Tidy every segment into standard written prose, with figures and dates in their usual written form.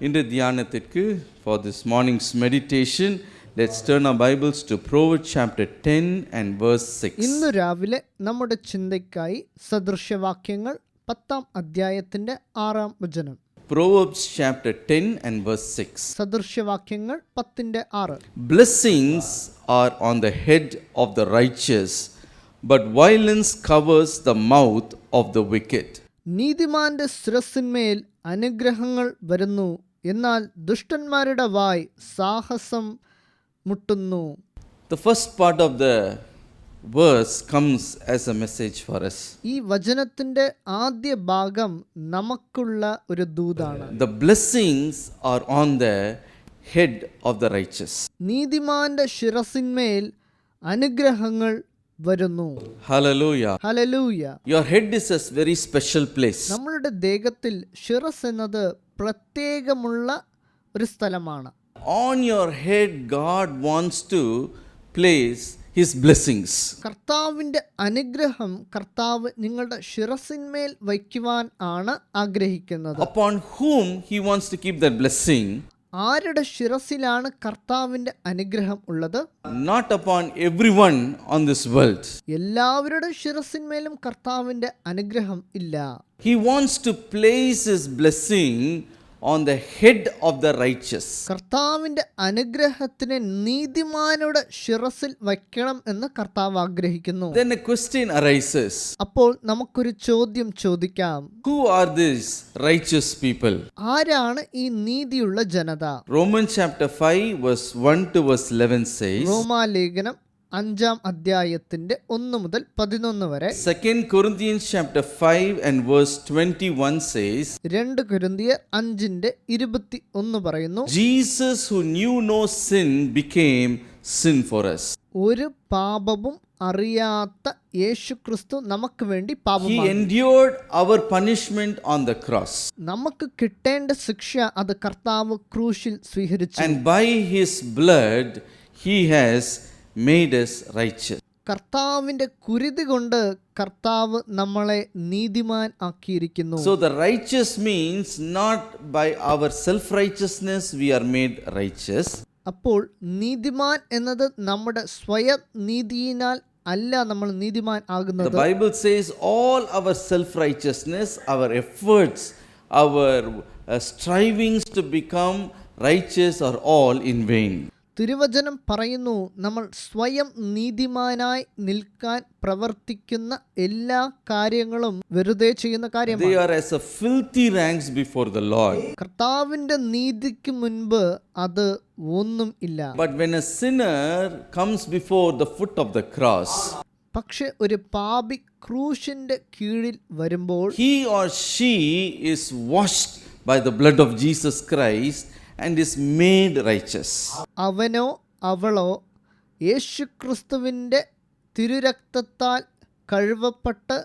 ഇന്ന് ധ്യാനത്തിற்கு for this morning's meditation, let's turn our Bibles to Proverbs chapter 10 and verse 6. ഇന്ന് രാവിലെ നമ്മുടെ ചിന്തയ്ക്കായി സദൃശവാക്യങ്ങൾ 10-ാം അധ്യായത്തിന്റെ 6-ാം വചനം. Proverbs chapter 10 and verse 6. സദൃശവാക്യങ്ങൾ 10:6. Blessings are on the head of the righteous, but violence covers the mouth of the wicked. നീതിമാന്റെ ശിരസിന്മേൽ അനുഗ്രഹങ്ങൾ വരുന്നു, എന്നാൽ ദുഷ്ടന്മാരുടെ വായ് സാഹസം മുട്ടുന്നു. The first part of the verse comes as a message for us. ഈ വചനത്തിന്റെ ആദ്യ ഭാഗം നമുക്കുള്ള ഒരു ദൂതാണ്. The blessings are on the head of the righteous. നീതിമാന്റെ ശിരസിന്മേൽ അനുഗ്രഹങ്ങൾ വരുന്നു. Hallelujah. Hallelujah. Your head is a very special place. നമ്മളുടെ ദേഹത്തിൽ ശിരസ് എന്നത് പ്രത്യേകമുള്ള ഒരു സ്ഥലമാണ്. On your head God wants to place his blessings. കർത്താവിന്റെ അനുഗ്രഹം കർത്താവ് നിങ്ങളുടെ ശിരസിന്മേൽ വയ്ക്കുവാൻ ആണ് ആഗ്രഹിക്കുന്നത്. Upon whom he wants to keep that blessing? ആരുടെ ശിരസിലാണ് കർത്താവിന്റെ അനുഗ്രഹം ഉള്ളത്? Not upon everyone on this world. എല്ലാവരുടെ ശിരസിന്മേലും കർത്താവിന്റെ അനുഗ്രഹം ഇല്ല. He wants to place his blessing on the head of the righteous. കർത്താവിന്റെ അനുഗ്രഹത്തിനെ നീതിമാനുടെ ശിരസിൽ വയ്ക്കണം എന്ന് കർത്താവ് ആഗ്രഹിക്കുന്നു. Then a question arises. അപ്പോൾ നമുക്കൊരു ചോദ്യം ചോദിക്കാം. Who are these righteous people? ആരാണ് ഈ നീതിയുള്ള ജനത? Romans chapter 5 verse 1 to verse 11 says. റോമാലേഖനം 5-ാം അധ്യായത്തിന്റെ 1 മുതൽ 11 വരെ. 2 Corinthians chapter 5 and verse 21 says. 2 കൊരിന്ത്യർ 5:21 പറയുന്നു. Jesus who knew no sin became sin for us. ഒരു പാപവും അറിയാത്ത യേശുക്രിസ്തു നമുക്ക് വേണ്ടി He പാപമായി. endured our punishment on the cross. നമുക്ക് കിട്ടേണ്ട ശിക്ഷ അത് കർത്താവ് ക്രൂശിൽ സ്വീകരിച്ചു. And by his blood he has made us righteous. കർത്താവിന്റെ കുരിതി കൊണ്ട് കർത്താവ് നമ്മളെ നീതിമാൻ ആക്കിയിരിക്കുന്നു. So the righteous means not by our self righteousness we are made righteous. അപ്പോൾ നീതിമാൻ എന്നത് നമ്മുടെ സ്വയം നീതിയിനാൽ അല്ല നമ്മൾ നീതിമാൻ ആകുന്നത്. The Bible says all our self righteousness, our efforts, our strivings to become righteous are all in vain. തിരുവചനം പറയുന്നു, നമ്മൾ സ്വയം നീതിമാനായി നിൽക്കാൻ പ്രവർത്തിക്കുന്ന എല്ലാ കാര്യങ്ങളും വെറുതെ ചെയ്യുന്ന കാര്യമാണ്. They are as a filthy rags before the Lord. കർത്താവിന്റെ നീതിക്ക് മുൻപ് അത് ഒന്നും ഇല്ല. But when a sinner comes before the foot of the cross, പക്ഷെ ഒരു പാപി ക്രൂശിന്റെ കീഴിൽ വരുമ്പോൾ he or she is washed by the blood of Jesus Christ and is made righteous. അവനോ അവളോ യേശുക്രിസ്തുവിന്റെ തിരുരക്തത്താൽ കഴുകപ്പെട്ട്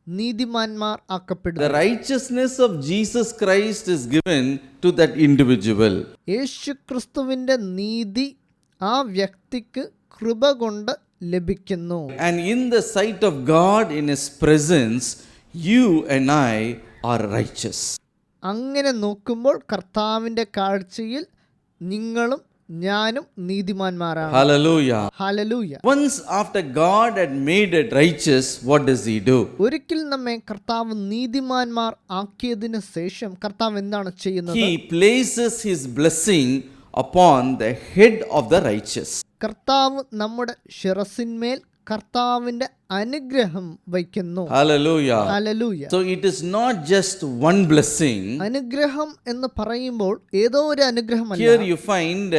നീതിമാന്മാർ ആക്കപ്പെടുന്നു. The righteousness of Jesus Christ is given to that individual. യേശുക്രിസ്തുവിന്റെ നീതി ആ വ്യക്തിക്ക് കൃപ കൊണ്ട് ലഭിക്കുന്നു. And in the sight of God, in his presence, you and I are righteous. അങ്ങനെ നോക്കുമ്പോൾ കർത്താവിന്റെ കാഴ്ചയിൽ നിങ്ങളും ഞാനും നീതിമാന്മാരാണ്. Hallelujah. Hallelujah. Once after God had made it righteous, what does he do? ഒരിക്കൽ നമ്മെ കർത്താവ് നീതിമാന്മാർ ആക്കിയതിനു ശേഷം കർത്താവ് എന്താണ് ചെയ്യുന്നത്? He places his blessing upon the head of the righteous. കർത്താവ് നമ്മുടെ ശിരസിന്മേൽ കർത്താവിന്റെ അനുഗ്രഹം വയ്ക്കുന്നു. Hallelujah. Hallelujah. So it is not just one blessing. അനുഗ്രഹം എന്ന് പറയുമ്പോൾ ഏതോ ഒരു അനുഗ്രഹമല്ല. Here you find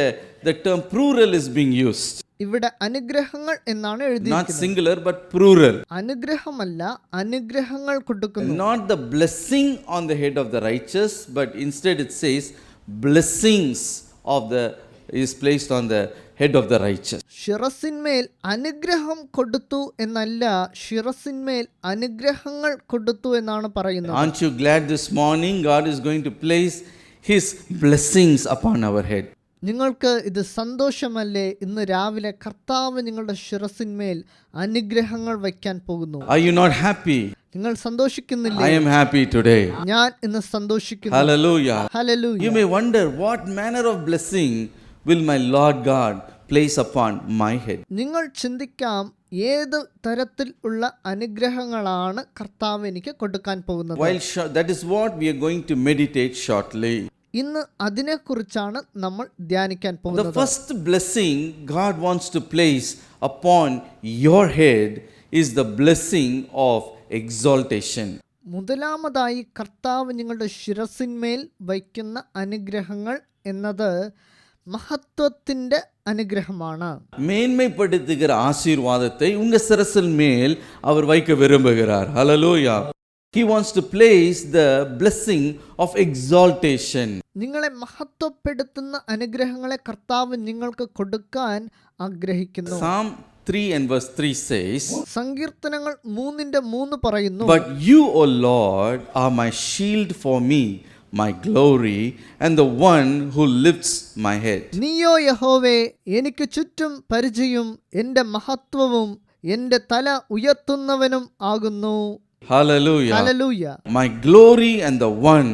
the term plural is being used. ഇവിടെ അനുഗ്രഹങ്ങൾ എന്നാണ് Not എഴുതിയിരിക്കുന്നത്. singular but plural. അനുഗ്രഹമല്ല, അനുഗ്രഹങ്ങൾ കൊടുക്കുന്നു. Not the blessing on the head of the righteous, but instead it says blessings is placed on the head of the righteous. ശിരസിന്മേൽ അനുഗ്രഹം കൊടുത്തു എന്നല്ല, ശിരസിന്മേൽ അനുഗ്രഹങ്ങൾ കൊടുത്തു എന്നാണ് പറയുന്നത്. Aren't you glad this morning God is going to place his blessings upon our head? നിങ്ങൾക്ക് ഇത് സന്തോഷമല്ലേ? ഇന്ന് രാവിലെ കർത്താവ് നിങ്ങളുടെ ശിരസിന്മേൽ അനുഗ്രഹങ്ങൾ വയ്ക്കാൻ പോകുന്നു. Are you not happy? നിങ്ങൾ സന്തോഷിക്കുന്നില്ലേ? I am happy today. ഞാൻ ഇന്ന് സന്തോഷിക്കുന്നു. Hallelujah. Hallelujah. You may wonder what manner of blessing will my Lord God place upon my head. നിങ്ങൾ ചിന്തിക്കാം, ഏത് തരത്തിൽ ഉള്ള അനുഗ്രഹങ്ങളാണ് കർത്താവ് എനിക്ക് കൊടുക്കാൻ പോകുന്നത്. That is what we are going to meditate shortly. ഇന്ന് അതിനെക്കുറിച്ചാണ് നമ്മൾ ധ്യാനിക്കാൻ The പോകുന്നത്. first blessing God wants to place upon your head is the blessing of exaltation. മുതലാമതായി കർത്താവ് നിങ്ങളുടെ ശിരസിന്മേൽ വയ്ക്കുന്ന അനുഗ്രഹങ്ങൾ എന്നത് മഹത്വത്തിൻ്റെ അനുഗ്രഹമാണ്. மேன்மைப்படுத்துகிற ஆசீர்வாதத்தை உங்க சிரசில் மேல் அவர் வைக்க விரும்புகிறார். Hallelujah. He wants to place the blessing of exaltation. നിങ്ങളെ മഹത്വപ്പെടുത്തുന്ന അനുഗ്രഹങ്ങളെ കർത്താവ് നിങ്ങൾക്ക് കൊടുക്കാൻ ആഗ്രഹിക്കുന്നു. Psalm 3 and verse 3 says, സങ്കീർത്തനങ്ങൾ 3:3 പറയുന്നു, But you, O Lord, are my shield for me, my glory, and the one who lifts my head. നീയോ യഹോവേ എനിക്ക് ചുറ്റും പരിചയും എൻ്റെ മഹത്വവും എൻ്റെ തല ഉയർത്തുന്നവനും ആകുന്നു. Hallelujah. Hallelujah. My glory and the one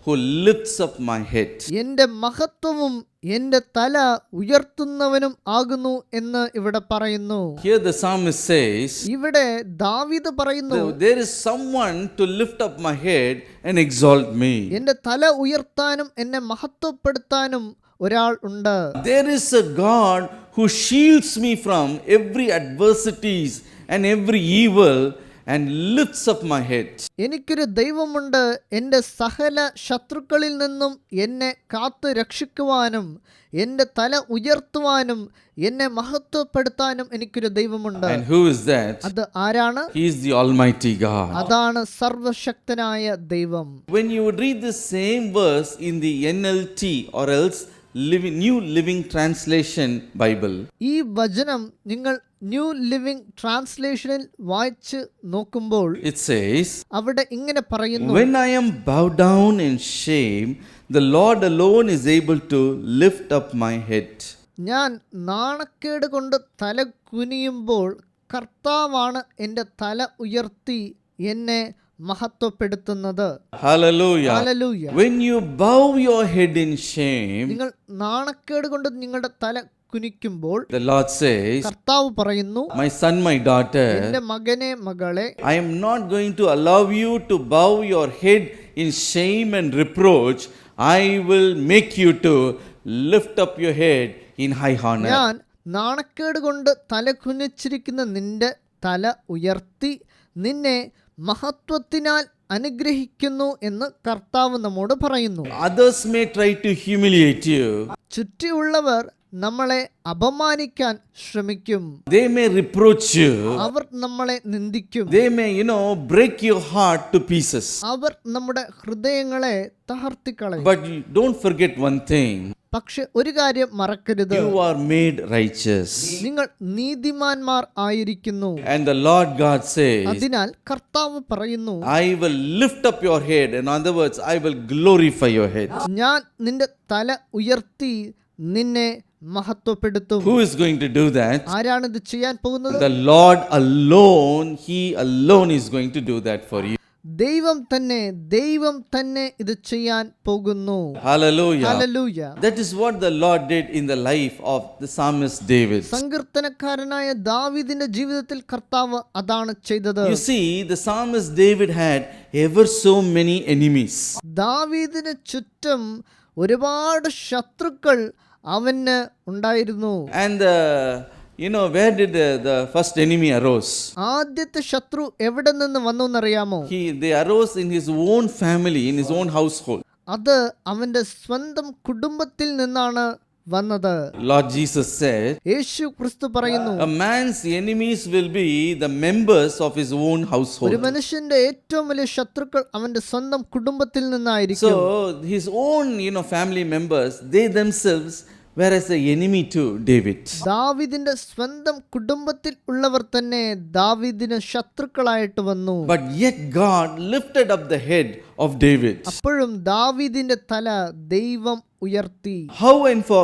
who lifts up my head. എൻ്റെ മഹത്വവും എൻ്റെ തല ഉയർത്തുന്നവനും ആകുന്നു എന്ന് ഇവിടെ പറയുന്നു. Here the psalmist says, ഇവിടെ ദാവീദ് പറയുന്നു, there is someone to lift up my head and exalt me. എൻ്റെ തല ഉയർത്താനും എന്നെ മഹത്വപ്പെടുത്താനും ഒരാൾ ഉണ്ട്. There is a God who shields me from every adversities and every evil and lifts up my head. എനിക്കൊരു ദൈവമുണ്ട്, എൻ്റെ സകല ശത്രുക്കളിൽ നിന്നും എന്നെ കാത്തു രക്ഷിക്കുവാനും എൻ്റെ തല ഉയർത്തുവാനും എന്നെ മഹത്വപ്പെടുത്താനും എനിക്കൊരു ദൈവമുണ്ട്. And who is that? അത് ആരാണ്? He is the Almighty God. അതാണ് സർവശക്തനായ ദൈവം. When you would read the same verse in the NLT or else New Living Translation Bible, ഈ വചനം നിങ്ങൾ ന്യൂ ലിവിംഗ് ട്രാൻസ്ലേഷനിൽ വായിച്ച് നോക്കുമ്പോൾ it says, അവിടെ ഇങ്ങനെ പറയുന്നു, When I am bowed down in shame, the Lord alone is able to lift up my head. ഞാൻ നാണക്കേട് കൊണ്ട് തല കുനിയുമ്പോൾ കർത്താവാണ് എൻ്റെ തല ഉയർത്തി എന്നെ മഹത്വപ്പെടുത്തുന്നത്. Hallelujah. Hallelujah. When you bow your head in shame, നിങ്ങൾ നാണക്കേട് കൊണ്ട് നിങ്ങളുടെ തല കുനിക്കുമ്പോൾ the Lord says, കർത്താവ് പറയുന്നു, My son, my daughter, എൻ്റെ മകനെ മകളെ, I am not going to allow you to bow your head in shame and reproach. I will make you to lift up your head in high honor. ഞാൻ നാണക്കേട് കൊണ്ട് തല കുനിച്ചിരിക്കുന്ന നിന്റെ തല ഉയർത്തി നിന്നെ മഹത്വത്തിനാൽ അനുഗ്രഹിക്കുന്നു എന്ന് കർത്താവ് നമ്മോട് പറയുന്നു. Others may try to humiliate you. ചുറ്റിയുള്ളവർ നമ്മളെ അപമാനിക്കാൻ ശ്രമിക്കും. They may reproach you. അവർ നമ്മളെ നിന്ദിക്കും. They may, break your heart to pieces. അവർ നമ്മുടെ ഹൃദയങ്ങളെ തകർത്തിക്കളയും. But don't forget one thing. പക്ഷെ ഒരു കാര്യം മറക്കരുത്, You are made righteous. നിങ്ങൾ നീതിമാന്മാർ ആയിരിക്കുന്നു. And the Lord God says, അതിനാൽ കർത്താവ് പറയുന്നു, I will lift up your head. In other words, I will glorify your head. ഞാൻ നിന്റെ തല ഉയർത്തി നിന്നെ മഹത്വപ്പെടുത്തും. Who is going to do that? ആരാണ് ഇത് ചെയ്യാൻ പോകുന്നത്? The Lord alone. He alone is going to do that for you. ദൈവം തന്നെ ഇത് ചെയ്യാൻ പോകുന്നു. Hallelujah. Hallelujah. That is what the Lord did in the life of the psalmist David. സങ്കീർത്തനക്കാരനായ ദാവീദിന്റെ ജീവിതത്തിൽ കർത്താവ് അതാണ് ചെയ്തത്. You see, the psalmist David had ever so many enemies. ദാവീദിന് ചുറ്റും ഒരുപാട് ശത്രുക്കൾ അവന് ഉണ്ടായിരുന്നു. And where did the first enemy arose? ആദ്യത്തെ ശത്രു എവിടെ നിന്ന് വന്നു എന്നറിയാമോ? They arose in his own family, in his own household. അത് അവന്റെ സ്വന്തം കുടുംബത്തിൽ നിന്നാണ് വന്നത്. Lord Jesus said, യേശു ക്രിസ്തു പറയുന്നു, a man's enemies will be the members of his own ഒരു household. മനുഷ്യന്റെ ഏറ്റവും വലിയ ശത്രുക്കൾ അവന്റെ സ്വന്തം കുടുംബത്തിൽ നിന്നായിരിക്കും. So his own, family members, they themselves were as an enemy to David. ദാവീദിന്റെ സ്വന്തം കുടുംബത്തിൽ ഉള്ളവർ തന്നെ ദാവീദിന് ശത്രുക്കളായിട്ട് വന്നു. But yet God lifted up the head of David. അപ്പോഴും ദാവീദിന്റെ തല ദൈവം ഉയർത്തി. How and for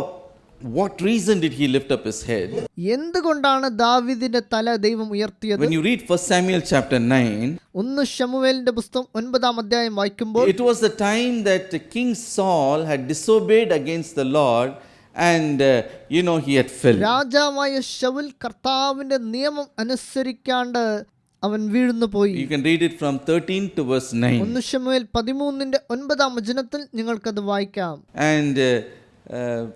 What reason did he lift up his head? എന്തുകൊണ്ടാണ് ദാവീദിന്റെ തല ദൈവം ഉയർത്തിയത്? When you read 1 Samuel chapter 9, 1 ശമൂവേലിന്റെ പുസ്തകം 9-ാം അധ്യായം വായിക്കുമ്പോൾ, it was the time that King Saul had disobeyed against the Lord and he had fell. രാജാവായ ശൗൽ കർത്താവിന്റെ നിയമം അനുസരിക്കാണ്ട് അവൻ വീഴുന്നു പോയി. You can read it from 13 to verse 9. 1 ശമൂവേൽ 13-ന്റെ 9-ാം വചനത്തിൽ നിങ്ങൾക്കത് വായിക്കാം. And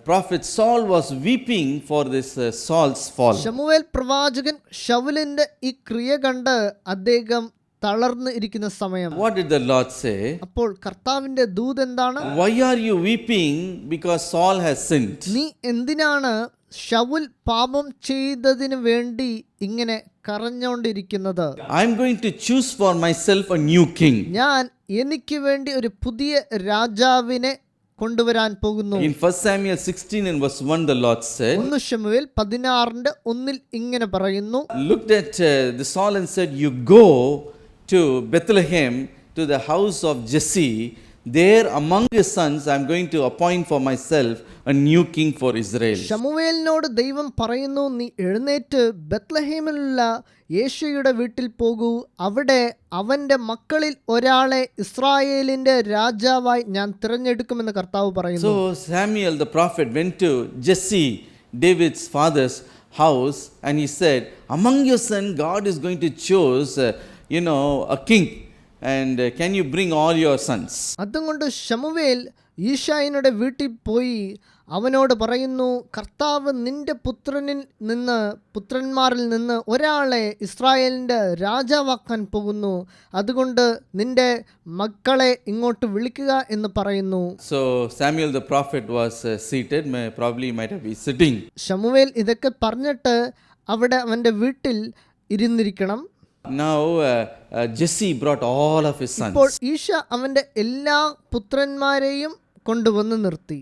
prophet Saul was weeping for this Saul's fall. ശമൂവേൽ പ്രവാചകൻ ശൗലിന്റെ ഈ ക്രിയ കണ്ട് അദ്ദേഹം തളർന്ന് ഇരിക്കുന്ന സമയം. What did the Lord say? അപ്പോൾ കർത്താവിന്റെ ദൂത് എന്താണ്? Why are you weeping because Saul has sinned? നീ എന്തിനാണ് ശൗൽ പാപം ചെയ്തതിന് വേണ്ടി ഇങ്ങനെ കരഞ്ഞുകൊണ്ടിരിക്കുന്നത്? I am going to choose for myself a new king. ഞാൻ എനിക്ക് വേണ്ടി ഒരു പുതിയ രാജാവിനെ കൊണ്ടുവരാൻ പോകുന്നു. In 1 Samuel 16 and verse 1 the Lord said, 1 ശമൂവേൽ 16:1 ഇങ്ങനെ പറയുന്നു, looked at the Saul and said, you go to Bethlehem to the house of Jesse. There among his sons I am going to appoint for myself a new king for Israel. ശമൂവേലിനോട് ദൈവം പറയുന്നു, നീ എഴുന്നേറ്റ് ബത്ലഹേമിലുള്ള യേശയുടെ വീട്ടിൽ പോകൂ, അവിടെ അവന്റെ മക്കളിൽ ഒരാളെ ഇസ്രായേലിന്റെ രാജാവായി ഞാൻ തിരഞ്ഞെടുക്കുമെന്ന് കർത്താവ് പറയുന്നു. So Samuel the prophet went to Jesse, David's father's house, and he said, among your sons God is going to choose a king, and can you bring all your sons? അതുകൊണ്ട് ശമൂവേൽ ഈശായിയുടെ വീട്ടിൽ പോയി അവനോട് പറയുന്നു, കർത്താവ് നിന്റെ പുത്രന്മാരിൽ നിന്ന് ഒരാളെ ഇസ്രായേലിന്റെ രാജാവാക്കാൻ പോകുന്നു, അതുകൊണ്ട് നിന്റെ മക്കളെ ഇങ്ങോട്ട് വിളിക്കുക എന്ന് പറയുന്നു. So Samuel the prophet was seated, probably might have been sitting. ശമൂവേൽ ഇതൊക്കെ പറഞ്ഞിട്ട് അവിടെ അവന്റെ വീട്ടിൽ ഇരുന്നിരിക്കണം. Now Jesse brought all of his sons. ഇപ്പോൾ ഈശ അവന്റെ എല്ലാ പുത്രന്മാരെയും കൊണ്ടുവന്ന് നിർത്തി.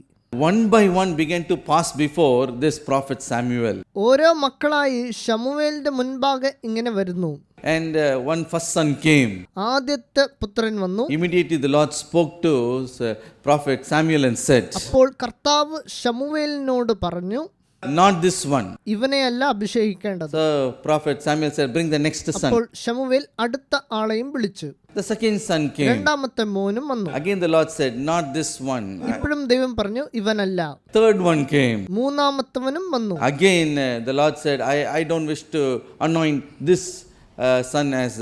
One by one began to pass before this prophet Samuel. ഓരോ മക്കളായി ശമൂവേലിന്റെ മുൻപാകെ ഇങ്ങനെ വരുന്നു. And one first son came. ആദ്യത്തെ പുത്രൻ വന്നു. Immediately the Lord spoke to prophet Samuel and said, അപ്പോൾ കർത്താവ് ശമൂവേലിനോട് പറഞ്ഞു, not this one. ഇവനെയല്ല അഭിഷേകിക്കേണ്ടത്. So prophet Samuel said, bring the next son. അപ്പോൾ ശമൂവേൽ അടുത്ത ആളെയും വിളിച്ചു. The second son came. രണ്ടാമത്തെ മോനും വന്നു. Again the Lord said, not this one. ഇപ്പോഴും ദൈവം പറഞ്ഞു, ഇവനല്ല. Third one came. മൂന്നാമത്തവനും വന്നു. Again the Lord said, I don't wish to anoint this son as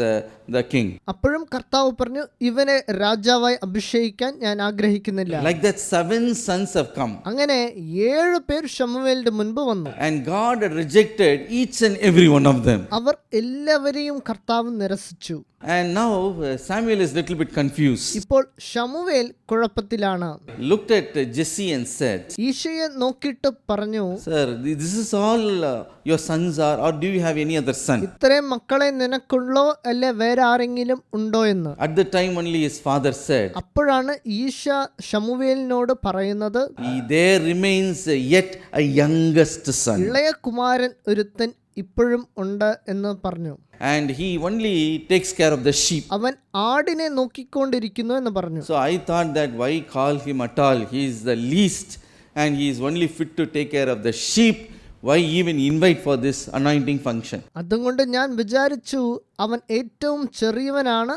the king. അപ്പോഴും കർത്താവ് പറഞ്ഞു, ഇവനെ രാജാവായി അഭിഷേകിക്കാൻ ഞാൻ ആഗ്രഹിക്കുന്നില്ല. Like that 7 sons have come. അങ്ങനെ 7 പേർ ശമൂവേലിന്റെ മുൻപ് വന്നു. And God had rejected each and every one of them. അവർ എല്ലാവരെയും കർത്താവ് നിരസിച്ചു. And now Samuel is little bit confused. ഇപ്പോൾ ശമൂവേൽ കുഴപ്പത്തിലാണ്. Looked at Jesse and said, ഈശയെ നോക്കിയിട്ട് പറഞ്ഞു, sir, this is all your sons are, or do you have any other son? ഇത്രയും മക്കളെ നിനക്കുള്ളോ അല്ലെ വേറെ ആരെങ്കിലും ഉണ്ടോ എന്ന്. At the time only his father said, അപ്പോഴാണ് ഈശ ശമൂവേലിനോട് പറയുന്നത്, there remains yet a youngest son. ഇളയ കുമാരൻ ഒരുത്തൻ ഇപ്പോഴും ഉണ്ട് എന്ന് പറഞ്ഞു. And he only takes care of the sheep. അവൻ ആടിനെ നോക്കിക്കൊണ്ടിരിക്കുന്നു എന്ന് പറഞ്ഞു. So I thought that why call him at all? He is the least and he is only fit to take care of the sheep. Why even invite for this anointing function? അതുകൊണ്ട് ഞാൻ വിചാരിച്ചു, അവൻ ഏറ്റവും ചെറിയവനാണ്,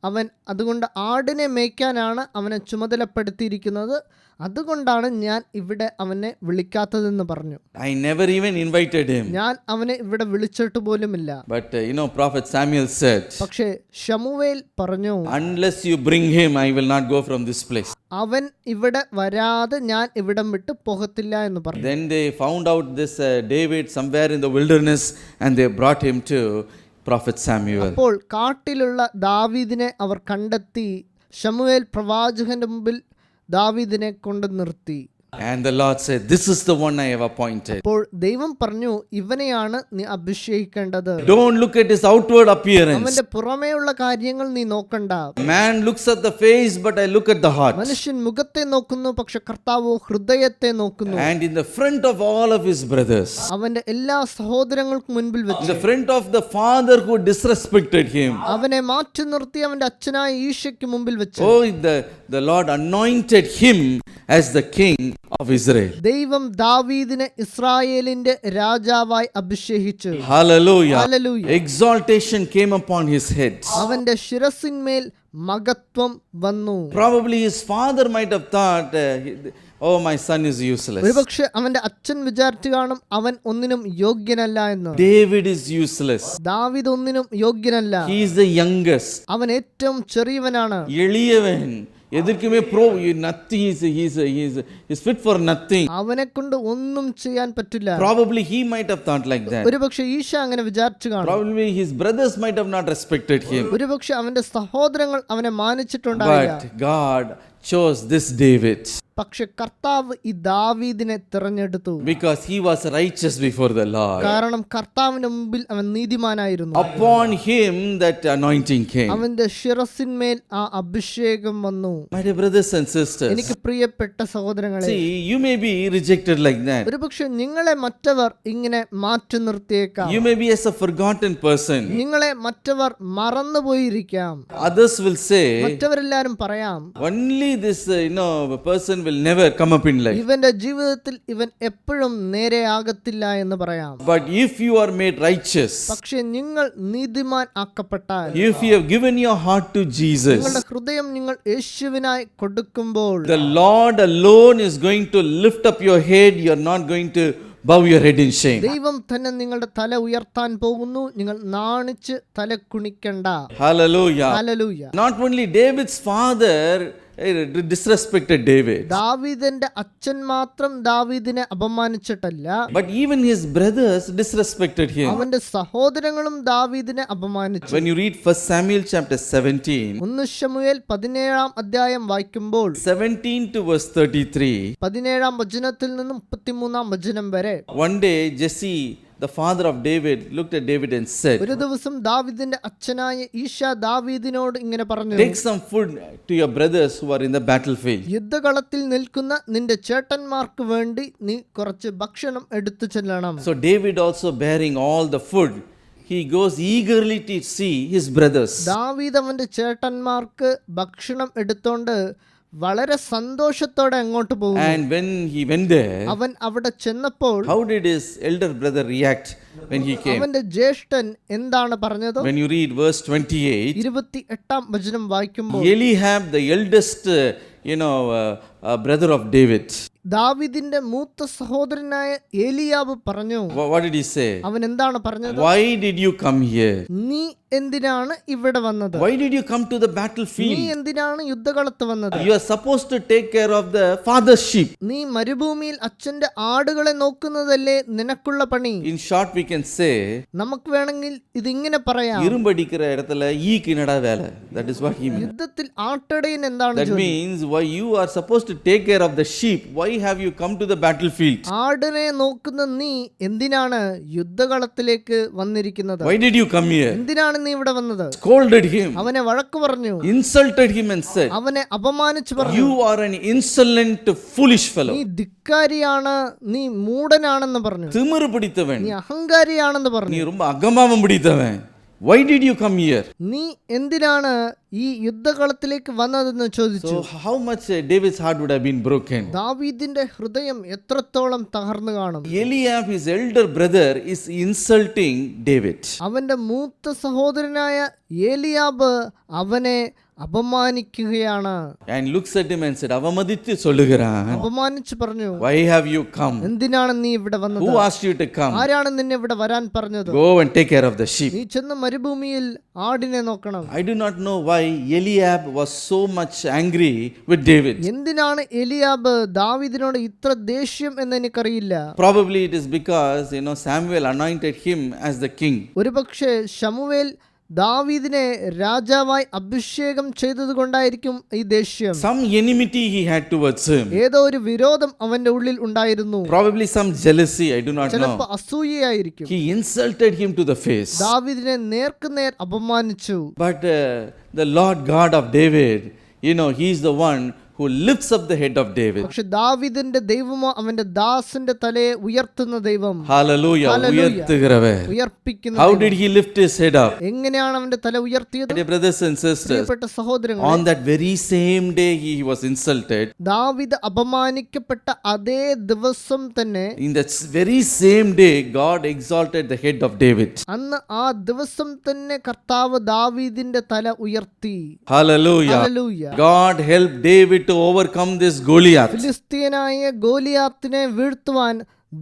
അവൻ അതുകൊണ്ട് ആടിനെ മേയ്ക്കാനാണ് അവനെ ചുമതലപ്പെടുത്തിയിരിക്കുന്നത്, അതുകൊണ്ടാണ് ഞാൻ ഇവിടെ അവനെ വിളിക്കാത്തതെന്ന് പറഞ്ഞു. I never even invited him. ഞാൻ അവനെ ഇവിടെ വിളിച്ചിട്ട് പോലുമില്ല. But prophet Samuel said, പക്ഷേ ശമൂവേൽ പറഞ്ഞു, unless you bring him, I will not go from this place. അവൻ ഇവിടെ വരാതെ ഞാൻ ഇവിടം വിട്ട് പോകത്തില്ല എന്ന് പറഞ്ഞു. Then they found out this David somewhere in the wilderness and they brought him to prophet Samuel. അപ്പോൾ കാട്ടിലുള്ള ദാവീദിനെ അവർ കണ്ടെത്തി ശമൂവേൽ പ്രവാചകന്റെ മുമ്പിൽ ദാവീദിനെ കൊണ്ട് നിർത്തി. And the Lord said, this is the one I have appointed. അപ്പോൾ ദൈവം പറഞ്ഞു, ഇവനെയാണ് നീ അഭിഷേകിക്കേണ്ടത്. Don't look at his outward appearance. അവന്റെ പുറമേയുള്ള കാര്യങ്ങൾ നീ നോക്കണ്ട. Man looks at the face, but I look at the heart. മനുഷ്യൻ മുഖത്തെ നോക്കുന്നു, പക്ഷെ കർത്താവ് ഹൃദയത്തെ നോക്കുന്നു. And in the front of all of his brothers, അവന്റെ എല്ലാ സഹോദരങ്ങൾക്കും മുൻപിൽ in വെച്ച്, the front of the father who disrespected him, അവനെ മാറ്റി നിർത്തി അവന്റെ അച്ഛനായ ഈശയ്ക്ക് മുമ്പിൽ വെച്ച്, oh, the Lord anointed him as the king of Israel. ദൈവം ദാവീദിനെ ഇസ്രായേലിന്റെ രാജാവായി അഭിഷേകിച്ചു. Hallelujah. Hallelujah. Exaltation came upon his head. അവന്റെ ശിരസിന്മേൽ മഹത്വം വന്നു. Probably his father might have thought, oh, my son is useless. ഒരുപക്ഷെ അവന്റെ അച്ഛൻ വിചാരിച്ചു കാണും അവൻ ഒന്നിനും യോഗ്യനല്ല എന്ന്. David is useless. ദാവീദ് ഒന്നിനും യോഗ്യനല്ല. He is the youngest. അവൻ ഏറ്റവും ചെറിയവനാണ്. എളിയവൻ. എതിർക്കുമേ nothing, he's fit for nothing. അവനെ കൊണ്ട് ഒന്നും ചെയ്യാൻ പറ്റില്ല. Probably he might have thought like that. ഒരുപക്ഷെ ഈശ അങ്ങനെ വിചാരിച്ചു കാണും. Probably his brothers might have not respected him. ഒരുപക്ഷെ അവന്റെ സഹോദരങ്ങൾ അവനെ മാനിച്ചിട്ടുണ്ടാവില്ല. But God chose this David പക്ഷെ കർത്താവ് ഈ ദാവീദിനെ തിരഞ്ഞെടുത്തു. because he was righteous before the Lord. കാരണം കർത്താവിന്റെ മുമ്പിൽ അവൻ നീതിമാനായിരുന്നു. Upon him that anointing came. അവന്റെ ശിരസിന്മേൽ ആ അഭിഷേകം വന്നു. My dear brothers and sisters, എനിക്ക് പ്രിയപ്പെട്ട സഹോദരങ്ങളെ, see, you may be rejected like that. ഒരുപക്ഷെ നിങ്ങളെ മറ്റവർ ഇങ്ങനെ മാറ്റി നിർത്തിയേക്കാം. You may be as a forgotten person. നിങ്ങളെ മറ്റവർ മറന്നുപോയിരിക്കാം. Others will say, മറ്റവരെല്ലാരും പറയാം, only this person will never come up in life. ഇവന്റെ ജീവിതത്തിൽ ഇവൻ എപ്പോഴും നേരെയാകത്തില്ല എന്ന് പറയാം. But if you are made righteous, പക്ഷെ നിങ്ങൾ നീതിമാൻ ആക്കപ്പെട്ടാൽ, if you have given your heart to Jesus, നിങ്ങളുടെ ഹൃദയം നിങ്ങൾ യേശുവിനായി കൊടുക്കുമ്പോൾ, the Lord alone is going to lift up your head. You are not going to bow your head in shame. ദൈവം തന്നെ നിങ്ങളുടെ തല ഉയർത്താൻ പോകുന്നു. നിങ്ങൾ നാണിച്ച് തല കുനിക്കണ്ട. Hallelujah. Hallelujah. Not only David's father disrespected David, ദാവീദിന്റെ അച്ഛൻ മാത്രം ദാവീദിനെ അപമാനിച്ചിട്ടല്ല, but even his brothers disrespected him. അവന്റെ സഹോദരങ്ങളും ദാവീദിനെ അപമാനിച്ചു. When you read 1 Samuel chapter 17, 1 ശമൂവേൽ 17 അധ്യായം വായിക്കുമ്പോൾ 17 to verse 33, 17 വചനത്തിൽ നിന്നും 33 വചനം വരെ, one day Jesse, the father of David, looked at David and said, ഒരു ദിവസം ദാവീദിന്റെ അച്ഛനായ ഈശ ദാവീദിനോട് ഇങ്ങനെ പറഞ്ഞു, take some food to your brothers who are in the battlefield. യുദ്ധകളത്തിൽ നിൽക്കുന്ന നിന്റെ ചേട്ടന്മാർക്ക് വേണ്ടി നീ കുറച്ച് ഭക്ഷണം എടുത്തു ചെല്ലണം. So David also bearing all the food, he goes eagerly to see his brothers. ദാവീദ് അവന്റെ ചേട്ടന്മാർക്ക് ഭക്ഷണം എടുത്തോണ്ട് വളരെ സന്തോഷത്തോടെ അങ്ങോട്ട് പോകും. And when he went there, അവൻ അവിടെ ചെന്നപ്പോൾ how did his elder brother react when he came? അവന്റെ ജ്യേഷ്ഠൻ എന്താണ് പറഞ്ഞത്? When you read verse 28, 28 വചനം വായിക്കുമ്പോൾ, Eliab, the eldest brother of David, ദാവീദിന്റെ മൂത്ത സഹോദരനായ ഏലിയാബ് പറഞ്ഞു. what did he say? അവൻ എന്താണ് പറഞ്ഞത്? Why did you come here? നീ എന്തിനാണ് ഇവിടെ വന്നത്? Why did you come to the നീ battlefield? എന്തിനാണ് യുദ്ധകളത്ത് വന്നത്? You are supposed to take care of the father's sheep. നീ മരുഭൂമിയിൽ അച്ഛന്റെ ആടുകളെ നോക്കുന്നതല്ലേ നിനക്കുള്ള പണി. In short, we can say, നമുക്ക് വേണമെങ്കിൽ ഇതിങ്ങനെ പറയാം, ഇരുമ്പടിக்கிற இடத்துல ஈக்கு என்னடா வேலை? That is what he means. യുദ്ധത്തിൽ ആട്ടടയൻ എന്താണ് That ജോലി? means why you are supposed to take care of the sheep. Why have you come to the battlefield? ആടിനെ നോക്കുന്ന നീ എന്തിനാണ് യുദ്ധകളത്തിലേക്ക് വന്നിരിക്കുന്നത്? Why did you come here? എന്തിനാണ് നീ ഇവിടെ വന്നത്? Scolded him, അവനെ വഴക്ക് പറഞ്ഞു, insulted him and said, അവനെ അപമാനിച്ചു പറഞ്ഞു, you are an insolent foolish fellow. നീ ധിക്കാരിയാണ്, നീ മൂഢനാണെന്ന് പറഞ്ഞു, திமிரு பிடித்தவன், നീ അഹങ്കാരിയാണെന്ന് പറഞ്ഞു. நீ ரொம்ப அகம்பாவம் பிடித்தவன். Why did you come here? നീ എന്തിനാണ് ഈ യുദ്ധകളത്തിലേക്ക് വന്നതെന്ന് ചോദിച്ചു. So how much David's heart would have been broken? ദാവീദിന്റെ ഹൃദയം എത്രത്തോളം തകർന്നു കാണും. Eliab, his elder brother, is insulting David. അവന്റെ മൂത്ത സഹോദരനായ ഏലിയാബ് അവനെ അപമാനിക്കുകയാണ്. And looks at him and said, അവമതിച്ച് சொல்லுகிறான், അപമാനിച്ചു പറഞ്ഞു, why have you come? എന്തിനാണ് നീ ഇവിടെ വന്നത്? Who asked you to come? ആരാണ് നിന്നെ ഇവിടെ വരാൻ പറഞ്ഞത്? Go and take care of the sheep. നീ ചെന്ന് മരുഭൂമിയിൽ ആടിനെ നോക്കണം. I do not know why Eliab was so much angry with David. എന്തിനാണ് എലിയാബ് ദാവീദിനോട് ഇത്ര ദേഷ്യം എന്ന് എനിക്കറിയില്ല. Probably it is because Samuel anointed him as the king. ഒരുപക്ഷെ ശമൂവേൽ ദാവീദിനെ രാജാവായി അഭിഷേകം ചെയ്തതുകൊണ്ടായിരിക്കും ഈ ദേഷ്യം. Some enmity he had towards him. ഏതോ ഒരു വിരോധം അവന്റെ ഉള്ളിൽ ഉണ്ടായിരുന്നു. Probably some jealousy, I do not ചിലപ്പോ know. അസൂയയായിരിക്കും. He insulted him to the face. ദാവീദിനെ നേർക്കുനേർ അപമാനിച്ചു. But the Lord God of David, he is the one who lifts up the head of David. പക്ഷെ ദാവീദിന്റെ ദൈവമോ അവന്റെ ദാസന്റെ തലയെ ഉയർത്തുന്ന ദൈവം. Hallelujah. Hallelujah. ഉയർത്തുகிறவர். ഉയർപ്പിക്കുന്ന How ദൈവം. did he lift his head up? എങ്ങനെയാണ് അവന്റെ തല ഉയർത്തിയത്? Dear brothers and sisters, പ്രിയപ്പെട്ട സഹോദരങ്ങളെ, on that very same day he was insulted. ദാവീദ് അപമാനിക്കപ്പെട്ട അതേ ദിവസം തന്നെ, In that very same day, God exalted the head of David. അന്ന് ആ ദിവസം തന്നെ കർത്താവ് ദാവീദിന്റെ തല ഉയർത്തി. Hallelujah. Hallelujah. God helped David to overcome this Goliath. ഫിലിസ്തീനായ ഗോലിയാത്തിനെ വീഴ്ത്തുവാൻ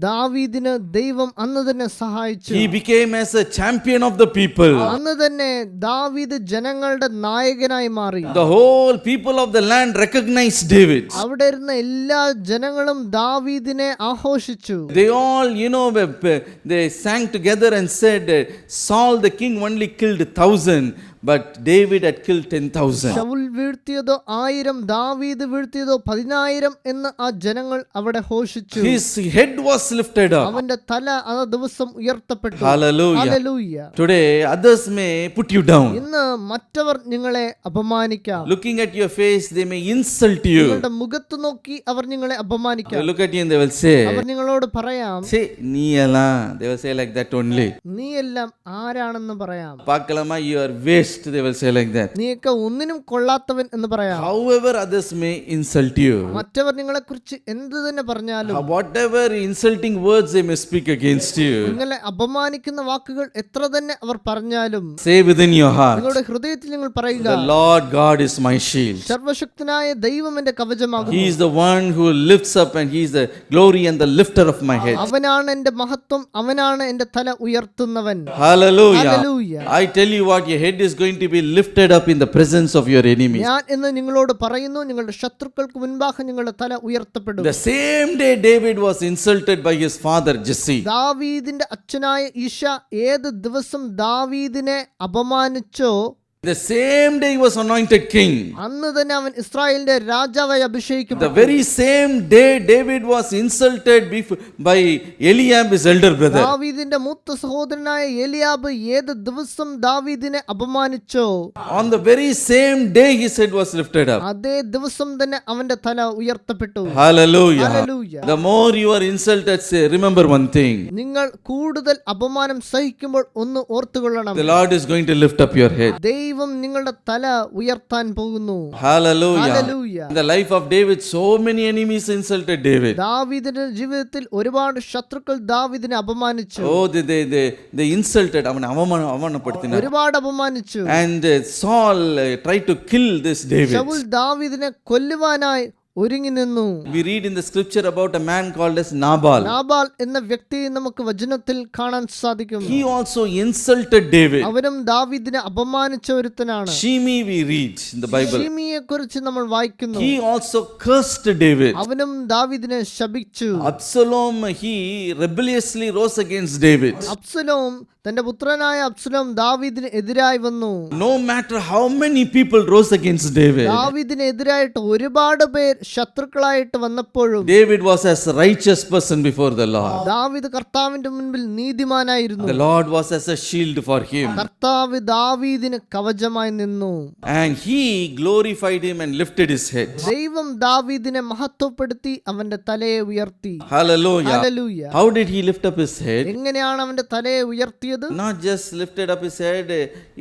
ദാവീദിന് ദൈവം അന്ന് തന്നെ സഹായിച്ചു. He became as a champion of the people. അന്ന് തന്നെ ദാവീദ് ജനങ്ങളുടെ നായകനായി മാറി. The whole people of the land recognized David. അവിടെ ഇരുന്ന എല്ലാ ജനങ്ങളും ദാവീദിനെ ആഘോഷിച്ചു. They all, they sang together and said, Saul the king only killed 1,000, but David had killed 10,000. Saul വീഴ്ത്തിയതോ 1000, ദാവീദ് വീഴ്ത്തിയതോ 10,000 എന്ന് ആ ജനങ്ങൾ അവിടെ ഘോഷിച്ചു. His head was lifted up. അവന്റെ തല ആ ദിവസം ഉയർത്തപ്പെട്ടു. Hallelujah. Hallelujah. Today others may put you down. ഇന്ന് മറ്റവർ നിങ്ങളെ അപമാനിക്കാം. Looking at your face, they may insult you. നിങ്ങളുടെ മുഖത്ത് നോക്കി അവർ നിങ്ങളെ They അപമാനിക്കാം. look at you and they will say, അവർ നിങ്ങളോട് പറയാം, say, നീയല്ല. They will say like that only. നീ എല്ലാം ആരാണെന്ന് പറയാം. Pakalama, you are waste. They will say like that. നീയൊക്കെ ഒന്നിനും കൊള്ളാത്തവൻ എന്ന് പറയാം. However others may insult you, മറ്റവർ നിങ്ങളെ കുറിച്ച് എന്ത് തന്നെ പറഞ്ഞാലും, whatever insulting words they may speak against you, നിങ്ങളെ അപമാനിക്കുന്ന വാക്കുകൾ എത്ര തന്നെ അവർ പറഞ്ഞാലും, say within your heart, നിങ്ങളുടെ ഹൃദയത്തിൽ നിങ്ങൾ പറയുക, the Lord God is my shield. സർവശക്തനായ ദൈവം എന്റെ കവചമാകുന്നു. He is the one who lifts up, and He is the glory and the lifter of my head. അവനാണ് എന്റെ മഹത്വം, അവനാണ് എന്റെ തല ഉയർത്തുന്നവൻ. Hallelujah. Hallelujah. I tell you what, your head is going to be lifted up in the presence of your enemies. ഞാൻ ഇന്ന് നിങ്ങളോട് പറയുന്നു, നിങ്ങളുടെ ശത്രുക്കൾക്ക് മുൻപാകെ നിങ്ങളുടെ തല ഉയർത്തപ്പെടും. The same day David was insulted by his father Jesse. ദാവീദിന്റെ അച്ഛനായ ഈശ ഏത് ദിവസം ദാവീദിനെ അപമാനിച്ചോ, The same day he was anointed king. അന്ന് തന്നെ അവൻ ഇസ്രായേലിന്റെ രാജാവായി അഭിഷേകിക്കപ്പെട്ടു. The very same day David was insulted by Eliab, his elder brother. ദാവീദിന്റെ മൂത്ത സഹോദരനായ എലിയാബ് ഏത് ദിവസം ദാവീദിനെ അപമാനിച്ചോ, On the very same day his head was lifted up. അതേ ദിവസം തന്നെ അവന്റെ തല ഉയർത്തപ്പെട്ടു. Hallelujah. Hallelujah. The more you are insulted, say, remember one thing. നിങ്ങൾ കൂടുതൽ അപമാനം സഹിക്കുമ്പോൾ ഒന്ന് ഓർത്തുകൊള്ളണം, The Lord is going to lift up your head. ദൈവം നിങ്ങളുടെ തല ഉയർത്താൻ പോകുന്നു. Hallelujah. Hallelujah. In the life of David, so many enemies insulted David. ദാവീദിന്റെ ജീവിതത്തിൽ ഒരുപാട് ശത്രുക്കൾ ദാവീദിനെ അപമാനിച്ചു. Oh, they insulted. അവമാനപ്പെടുത്തിനാർ. ഒരുപാട് അപമാനിച്ചു. And Saul tried to kill this David. Saul ദാവീദിനെ കൊല്ലുവാനായി ഒരുങ്ങി നിന്നു. We read in the scripture about a man called as Nabal. Nabal എന്ന വ്യക്തിയെ നമുക്ക് വചനത്തിൽ കാണാൻ സാധിക്കും. He also insulted David. അവനും ദാവീദിനെ അപമാനിച്ച ഒരുത്തനാണ്. Shimei we read in the Bible. ഷിമിയെ കുറിച്ച് നമ്മൾ വായിക്കുന്നു. He also cursed David. അവനും ദാവീദിനെ ശപിച്ചു. Absalom, he rebelliously rose against David. Absalom, തന്റെ പുത്രനായ അബ്സലോം ദാവീദിന് എതിരായി വന്നു. No matter how many people rose against David, ദാവീദിന് എതിരായിട്ട് ഒരുപാട് പേർ ശത്രുക്കളായിട്ട് വന്നപ്പോഴും David was as a righteous person before the Lord. ദാവീദ് കർത്താവിന്റെ മുൻപിൽ നീതിമാനായിരുന്നു. The Lord was as a shield for him. കർത്താവ് ദാവീദിന് കവചമായി നിന്നു. And he glorified him and lifted his head. ദൈവം ദാവീദിനെ മഹത്വപ്പെടുത്തി അവന്റെ തലയെ ഉയർത്തി. Hallelujah. Hallelujah. How did he lift up his head? എങ്ങനെയാണ് അവന്റെ തലയെ ഉയർത്തിയത്? Not just lifted up his head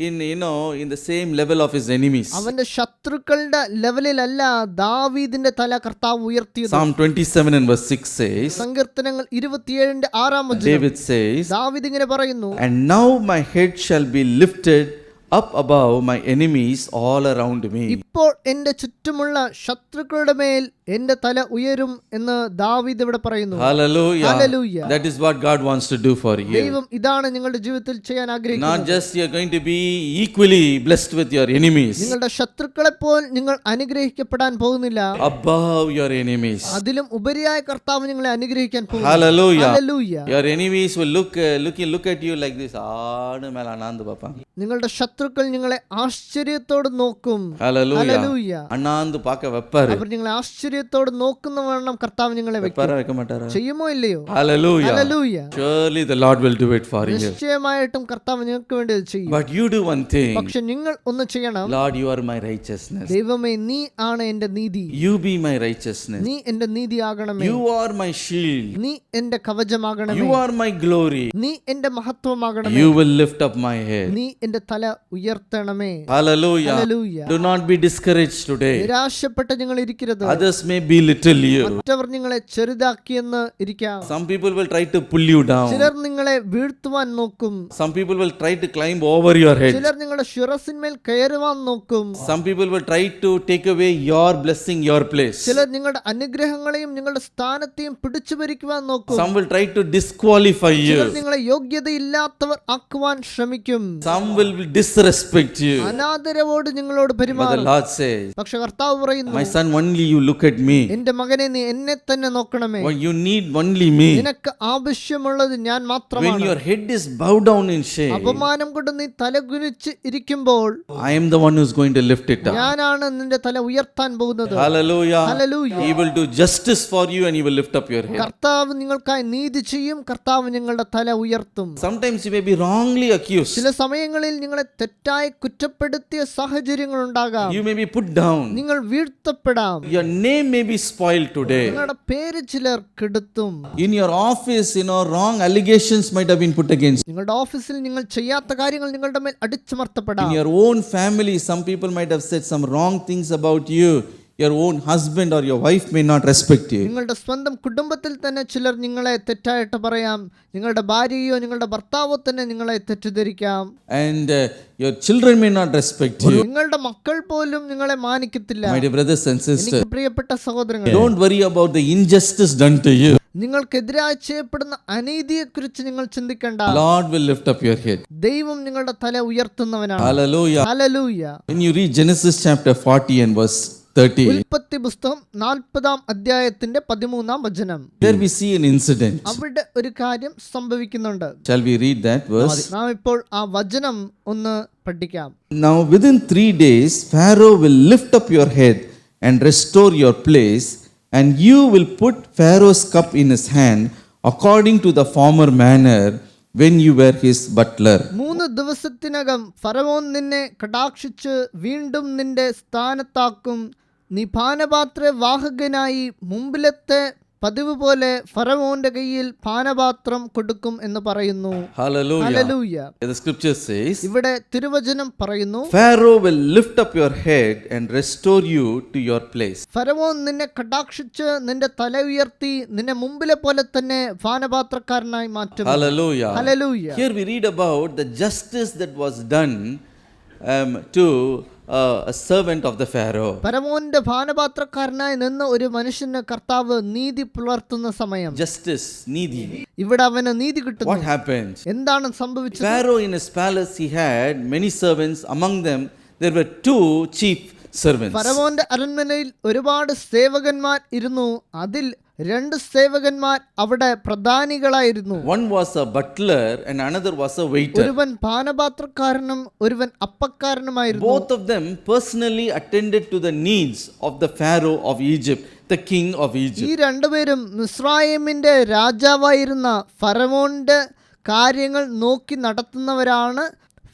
in the same level of his enemies. അവന്റെ ശത്രുക്കളുടെ ലെവലിലല്ല ദാവീദിന്റെ തല കർത്താവ് ഉയർത്തിയത്. Psalm 27 and verse 6 says, സങ്കീർത്തനങ്ങൾ 27:6 David says, ദാവീദ് ഇങ്ങനെ പറയുന്നു, And now my head shall be lifted up above my enemies all around me. ഇപ്പോൾ എന്റെ ചുറ്റുമുള്ള ശത്രുക്കളുടെ മേൽ എന്റെ തല ഉയരും എന്ന് ദാവീദ് ഇവിടെ പറയുന്നു. Hallelujah. Hallelujah. That is what God wants to do for you. ദൈവം ഇതാണ് നിങ്ങളുടെ ജീവിതത്തിൽ ചെയ്യാൻ Not ആഗ്രഹിക്കുന്നത്. just you are going to be equally blessed with your enemies, നിങ്ങളുടെ ശത്രുക്കളെ പോൽ നിങ്ങൾ അനുഗ്രഹിക്കപ്പെടാൻ പോകുന്നില്ല, above your enemies. അതിലും ഉപരിയായ കർത്താവ് നിങ്ങളെ അനുഗ്രഹിക്കാൻ പോകുന്നു. Hallelujah. Hallelujah. Your enemies will look at you like this. ആട് മേല അണ്ണാന്ത് പാപ്പ. നിങ്ങളുടെ ശത്രുക്കൾ നിങ്ങളെ ആശ്ചര്യത്തോട് നോക്കും. Hallelujah. Hallelujah. അണ്ണാന്ത് പാക്ക വെപ്പാറ്. അവർ നിങ്ങളെ ആശ്ചര്യത്തോട് താല്പര്യത്തോട് നോക്കുന്ന വേണം കർത്താവ് നിങ്ങളെ വെക്കും. ചെയ്യുമോ ഇല്ലയോ? Hallelujah. Hallelujah. Surely the Lord will do it for you. നിശ്ചയമായിട്ടും കർത്താവ് നിങ്ങൾക്ക് വേണ്ടി അത് ചെയ്യും. But you do one thing. പക്ഷെ നിങ്ങൾ ഒന്ന് ചെയ്യണം. Lord, you are my righteousness. ദൈവമേ, നീ ആണ് എന്റെ നീതി. You be my righteousness. നീ എന്റെ നീതി ആകണമേ. You are my shield. നീ എന്റെ കവചമാകണമേ. You are my glory. നീ എന്റെ മഹത്വമാകണമേ. You will lift up my head. നീ എന്റെ തല ഉയർത്തണമേ. Hallelujah. Hallelujah. Do not be discouraged today. നിരാശപ്പെട്ട് നിങ്ങൾ ഇരിക്കരുത്. Others may belittle you. മറ്റവർ നിങ്ങളെ ചെറുതാക്കിയെന്ന് ഇരിക്കാം. Some people will try to pull you down. ചിലർ നിങ്ങളെ വീഴ്ത്തുവാൻ നോക്കും. Some people will try to climb over your head. ചിലർ നിങ്ങളുടെ ശിരസിന്മേൽ കയറുവാൻ നോക്കും. Some people will try to take away your blessing, your place. ചിലർ നിങ്ങളുടെ അനുഗ്രഹങ്ങളെയും നിങ്ങളുടെ സ്ഥാനത്തെയും പിടിച്ചു ഭരിക്കുവാൻ നോക്കും. Some will try to disqualify you. ചിലർ നിങ്ങളെ യോഗ്യതയില്ലാത്തവർ ആക്കുവാൻ ശ്രമിക്കും. Some will disrespect you. അനാദരവോട് നിങ്ങളോട് But the പെരുമാറും. Lord says, പക്ഷെ കർത്താവ് പറയുന്നു, my son, only you look at me. എന്റെ മകനെ, നീ എന്നെ തന്നെ നോക്കണമേ. Well, you need only me. നിനക്ക് ആവശ്യമുള്ളത് ഞാൻ When മാത്രമാണ്. your head is bowed down in shame, അപമാനം കൊണ്ട് നീ തലകുനിച്ച് ഇരിക്കുമ്പോൾ I am the one who's going to lift it up. ഞാനാണ് നിന്റെ തല ഉയർത്താൻ പോകുന്നത്. Hallelujah. Hallelujah. He will do justice for you and he will lift up your head. കർത്താവ് നിങ്ങൾക്കായി നീതി ചെയ്യും. കർത്താവ് നിങ്ങളുടെ തല ഉയർത്തും. Sometimes you may be wrongly accused. ചില സമയങ്ങളിൽ നിങ്ങളെ തെറ്റായി കുറ്റപ്പെടുത്തിയ സാഹചര്യങ്ങൾ ഉണ്ടാകാം. You may be put down. നിങ്ങൾ വീഴ്ത്തപ്പെടാം. Your name may be spoiled today. നിങ്ങളുടെ പേര് ചിലർ കെടുത്തും. In your office, wrong allegations might have been put against you. നിങ്ങളുടെ ഓഫീസിൽ നിങ്ങൾ ചെയ്യാത്ത കാര്യങ്ങൾ നിങ്ങളുടെ മേൽ അടിച്ചമർത്തപ്പെടാം. In your own family, some people might have said some wrong things about you. Your own husband or your wife may not respect you. നിങ്ങളുടെ സ്വന്തം കുടുംബത്തിൽ തന്നെ ചിലർ നിങ്ങളെ തെറ്റായിട്ട് പറയാം. നിങ്ങളുടെ ഭാര്യയോ നിങ്ങളുടെ ഭർത്താവോ തന്നെ നിങ്ങളെ തെറ്റിദ്ധരിക്കാം. And your children may not respect you. നിങ്ങളുടെ മക്കൾ പോലും നിങ്ങളെ മാനിക്കത്തില്ല. My dear brothers and sisters, എനിക്ക് പ്രിയപ്പെട്ട സഹോദരങ്ങളെ, don't worry about the injustice done to you. നിങ്ങൾക്കെതിരായി ചെയ്യപ്പെടുന്ന അനീതിയെക്കുറിച്ച് നിങ്ങൾ ചിന്തിക്കണ്ട. Lord will lift up your head. ദൈവം നിങ്ങളുടെ തല ഉയർത്തുന്നവനാണ്. Hallelujah. Hallelujah. When you read Genesis chapter 40 and verse 30, ഉൽപ്പത്തി പുസ്തകം 40-ാം അധ്യായത്തിന്റെ 13-ാം വചനം, there we see an incident. അവിടെ ഒരു കാര്യം സംഭവിക്കുന്നുണ്ട്. Shall we read that verse? നാം ഇപ്പോൾ ആ വചനം ഒന്ന് പഠിക്കാം. Now within 3 days Pharaoh will lift up your head and restore your place, and you will put Pharaoh's cup in his hand according to the former manner when you were his butler. 3 ദിവസത്തിനകം ഫറവോൻ നിന്നെ കടാക്ഷിച്ച് വീണ്ടും നിന്റെ സ്ഥാനത്താക്കും. നീ പാനപാത്ര വാഹകനായി മുമ്പിലത്തെ പതിവ് പോലെ ഫറവോന്റെ കയ്യിൽ പാനപാത്രം കൊടുക്കും എന്ന് പറയുന്നു. Hallelujah. Hallelujah. The scripture says, ഇവിടെ തിരുവചനം പറയുന്നു, Pharaoh will lift up your head and restore you to your place. ഫറവോൻ നിന്നെ കടാക്ഷിച്ച് നിന്റെ തല ഉയർത്തി നിന്നെ മുമ്പിലെ പോലെ തന്നെ പാനപാത്രക്കാരനായി മാറ്റും. Hallelujah. Hallelujah. Here we read about the justice that was done to a servant of the Pharaoh. ഫറവോന്റെ പാനപാത്രക്കാരനായി നിന്ന് ഒരു മനുഷ്യന് കർത്താവ് നീതി പുലർത്തുന്ന സമയം, Justice, needi. ഇവിടെ അവന് നീതി കിട്ടുന്നു. What happened? എന്താണ് സംഭവിച്ചത്? Pharaoh in his palace, he had many servants. Among them there were 2 chief servants. ഫറവോന്റെ അരണ്മനയിൽ ഒരുപാട് സേവകന്മാർ ഇരുന്നു. അതിൽ 2 സേവകന്മാർ അവിടെ പ്രധാനികളായിരുന്നു. One was a butler and another was a waiter. ഒരുവൻ പാനപാത്രക്കാരനും ഒരുവൻ അപ്പക്കാരനുമായിരുന്നു. Both of them personally attended to the needs of the Pharaoh of Egypt, the king of ഈ Egypt. 2 പേരും മിസ്രയീമിന്റെ രാജാവായിരുന്ന ഫറവോന്റെ കാര്യങ്ങൾ നോക്കി നടത്തുന്നവരാണ്.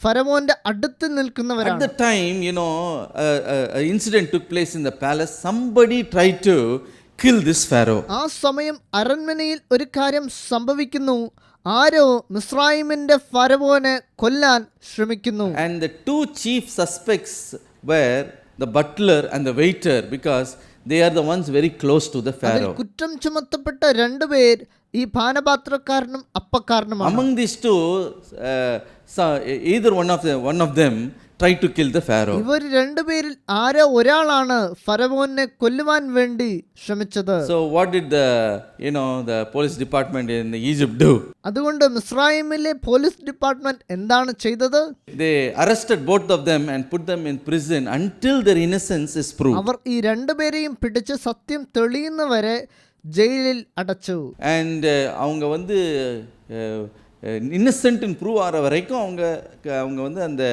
ഫറവോന്റെ അടുത്ത് At നിൽക്കുന്നവരാണ്. the time, an incident took place in the palace. Somebody tried to kill this Pharaoh. ആ സമയം അരണ്മനയിൽ ഒരു കാര്യം സംഭവിക്കുന്നു. ആരോ മിസ്രയീമിന്റെ ഫറവോനെ കൊല്ലാൻ ശ്രമിക്കുന്നു. And the 2 chief suspects were the butler and the waiter, because they are the ones very close to the അതിൽ Pharaoh. കുറ്റം ചുമത്തപ്പെട്ട 2 പേർ ഈ പാനപാത്രക്കാരനും അപ്പക്കാരനുമാണ്. Among these 2, either one of them tried to kill the Pharaoh. ഇവർ 2 പേരിൽ ആരോ ഒരാളാണ് ഫറവോനെ കൊല്ലുവാൻ വേണ്ടി ശ്രമിച്ചത്. So what did the police department in Egypt do? അതുകൊണ്ട് മിസ്രയീമിലെ പോലീസ് ഡിപ്പാർട്ട്മെന്റ് എന്താണ് ചെയ്തത്? They arrested both of them and put them in prison until their innocence is proved. അവർ ഈ 2 പേരെയും പിടിച്ച് സത്യം തെളിയുന്നവരെ ജയിലിൽ അടച്ചു. And அவங்க இன்னசென்ட்னு ப்ரூவ் ஆகிற வரைக்கும் அவங்க வந்து அந்த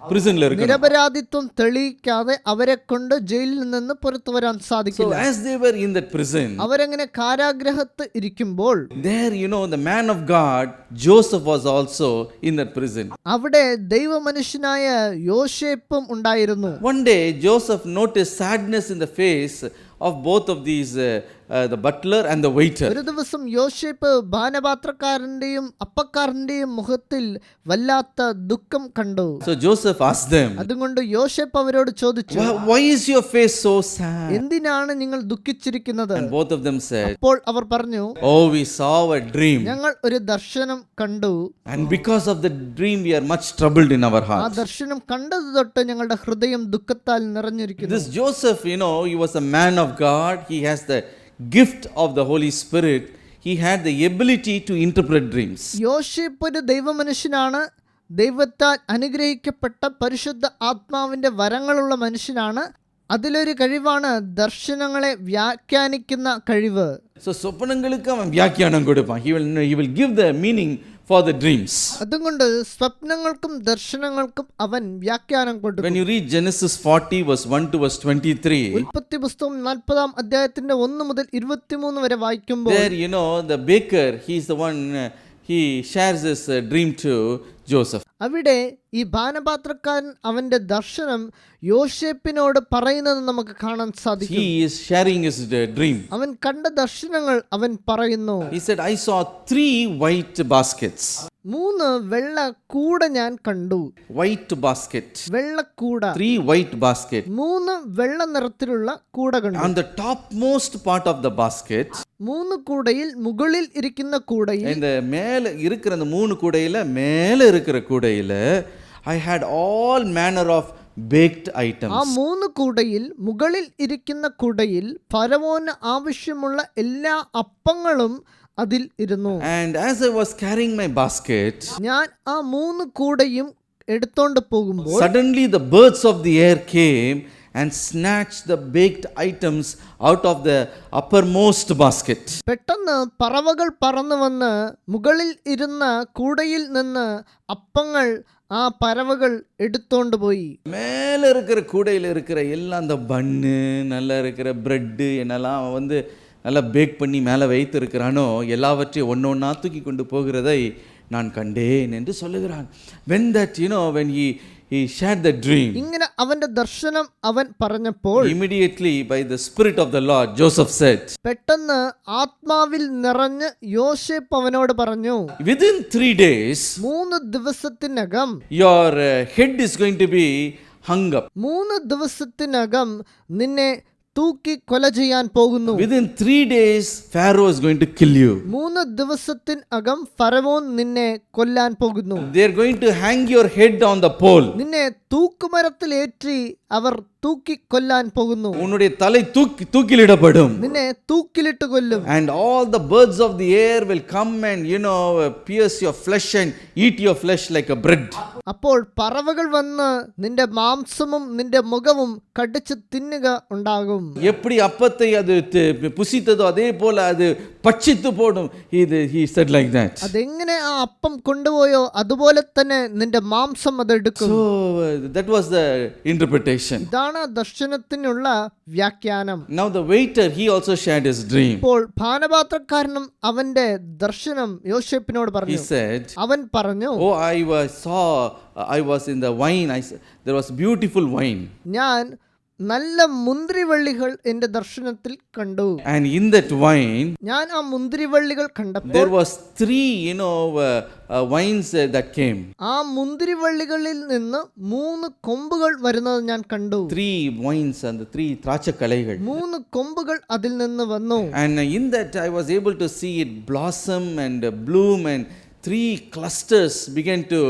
பிரிசனில் இருக்கணும். നിരപരാധിത്വം തെളിയിക്കാതെ അവരെ കൊണ്ട് ജയിലിൽ നിന്ന് പുറത്തു വരാൻ So സാധിക്കില്ല. as they were in that prison, അവരങ്ങനെ കാരാഗ്രഹത്ത് ഇരിക്കുമ്പോൾ there the man of God Joseph was also in that prison. അവിടെ ദൈവമനുഷ്യനായ യോശേപ്പും ഉണ്ടായിരുന്നു. One day Joseph noticed sadness in the face of both of these the butler and the waiter. ഒരു ദിവസം യോശേപ്പ് പാനപാത്രക്കാരന്റെയും അപ്പക്കാരന്റെയും മുഖത്തിൽ വല്ലാത്ത ദുഃഖം കണ്ടു. So Joseph asked them, അതുകൊണ്ട് യോശേപ്പ് അവരോട് ചോദിച്ചു, why is your face so sad? എന്തിനാണ് നിങ്ങൾ ദുഃഖിച്ചിരിക്കുന്നത്? And both of them said, അപ്പോൾ അവർ പറഞ്ഞു, oh, we saw a dream, ഞങ്ങൾ ഒരു ദർശനം കണ്ടു. and because of the dream we are much troubled in our ആ heart. ദർശനം കണ്ടത് തൊട്ട് ഞങ്ങളുടെ ഹൃദയം ദുഃഖത്താൽ നിറഞ്ഞിരിക്കുന്നു. This Joseph, he was a man of God. He has the gift of the Holy Spirit. He had the ability to interpret dreams. യോശേപ്പ് ഒരു ദൈവമനുഷ്യനാണ്. ദൈവത്താൽ അനുഗ്രഹിക്കപ്പെട്ട പരിശുദ്ധ ആത്മാവിന്റെ വരങ്ങളുള്ള മനുഷ്യനാണ്. അതിലൊരു കഴിവാണ് ദർശനങ്ങളെ വ്യാഖ്യാനിക്കുന്ന കഴിവ്. So സ്വപ്നങ്ങൾക്ക് അവൻ വ്യാഖ്യാനം കൊടുപ്പാൻ. He will give the meaning for the dreams. അതുകൊണ്ട് സ്വപ്നങ്ങൾക്കും ദർശനങ്ങൾക്കും അവൻ വ്യാഖ്യാനം കൊടുക്കും. When you read Genesis 40 verse 1 to verse 23, ഉൽപ്പത്തി പുസ്തകം 40-ാം അധ്യായത്തിന്റെ 1 മുതൽ 23 വരെ വായിക്കുമ്പോൾ there the baker, he is the one, he shares his dream to Joseph. അവിടെ ഈ പാനപാത്രക്കാരൻ അവന്റെ ദർശനം യോശേപ്പിനോട് പറയുന്നത് നമുക്ക് കാണാൻ സാധിക്കും. He is sharing his dream. അവൻ കണ്ട ദർശനങ്ങൾ അവൻ പറയുന്നു. He said, I saw 3 white baskets. 3 വെള്ള കൂട ഞാൻ കണ്ടു. White basket. വെള്ളക്കൂട. 3 white basket. 3 വെള്ള നിറത്തിലുള്ള കൂട കണ്ടു. On the topmost part of the basket, 3 കൂടയിൽ മുകളിൽ ഇരിക്കുന്ന കൂടയിൽ, இந்த மேல இருக்கிற அந்த 3 கூடையில மேல இருக்கிற கூடையில I had all manner of baked items. ആ 3 കൂടയിൽ മുകളിൽ ഇരിക്കുന്ന കൂടയിൽ ഫറവോന് ആവശ്യമുള്ള എല്ലാ അപ്പങ്ങളും അതിൽ ഇരുന്നു. And as I was carrying my basket, ഞാൻ ആ 3 കൂടയും എടുത്തോണ്ട് പോകുമ്പോൾ suddenly the birds of the air came and snatched the baked items out of the uppermost basket. പെട്ടെന്ന് പറവകൾ പറന്നു വന്ന് മുകളിൽ ഇരുന്ന കൂടയിൽ നിന്ന് അപ്പങ്ങൾ ആ പറവകൾ എടുത്തോണ്ട് പോയി. மேல இருக்கிற கூடையில் இருக்கிற எல்லாம் அந்த பன்னு நல்லா இருக்கிற பிரெட்டு என்னெல்லாம் வந்து நல்லா பேக் பண்ணி மேலே வைத்திருக்கிறானோ எல்லாவற்றையும் ஒன்றா தூக்கி கொண்டு போகிறதை நான் கண்டேன் என்று சொல்லுகிறான். When that when he shared the dream, ഇങ്ങനെ അവന്റെ ദർശനം അവൻ പറഞ്ഞപ്പോൾ immediately by the spirit of the Lord Joseph said, പെട്ടെന്ന് ആത്മാവിൽ നിറഞ്ഞ് യോശേപ്പ് അവനോട് പറഞ്ഞു, within 3 days 3 ദിവസത്തിനകം your head is going to be hung up. 3 ദിവസത്തിനകം നിന്നെ തൂക്കി കൊല ചെയ്യാൻ പോകുന്നു. Within 3 days Pharaoh is going to kill you. 3 ദിവസത്തിനകം ഫറവോൻ നിന്നെ കൊല്ലാൻ പോകുന്നു. They are going to hang your head on the pole. നിന്നെ തൂക്കുമരത്തിലേറ്റി അവർ തൂക്കി കൊല്ലാൻ പോകുന്നു. உன்னுடைய தலை தூக்கிலிடப்படும். നിന്നെ തൂക്കിലിട്ട് കൊല്ലും. And all the birds of the air will come and pierce your flesh and eat your flesh like a bread. അപ്പോൾ പറവകൾ വന്ന് നിന്റെ മാംസവും നിന്റെ മുഖവും കടിച്ച് തിന്നുക ഉണ്ടാകും. எப்படி அப்பத்தை அது புசித்ததோ அதே போல அது பட்சித்து போடும். He said like that. അതെങ്ങനെ ആ അപ്പം കൊണ്ടുപോയോ അതുപോലെ തന്നെ നിന്റെ മാംസം അതെടുക്കും. So that was the interpretation. ഇതാണ് ദർശനത്തിനുള്ള വ്യാഖ്യാനം. Now the waiter, he also shared his dream. ഇപ്പോൾ പാനപാത്രക്കാരനും അവന്റെ ദർശനം യോശേപ്പിനോട് He പറഞ്ഞു. said, അവൻ പറഞ്ഞു, oh, I was in the wine. There was beautiful wine. ഞാൻ നല്ല മുന്തിരിവള്ളികൾ എന്റെ ദർശനത്തിൽ കണ്ടു. And in that wine, ഞാൻ ആ മുന്തിരിവള്ളികൾ കണ്ടപ്പോൾ there was 3 vines that came. ആ മുന്തിരിവള്ളികളിൽ നിന്ന് 3 കൊമ്പുകൾ വരുന്നത് ഞാൻ കണ്ടു. 3 vines and 3 ത്രാച്ചക്കലകൾ. 3 കൊമ്പുകൾ അതിൽ നിന്ന് വന്നു. And in that I was able to see it blossom and bloom, and 3 clusters began to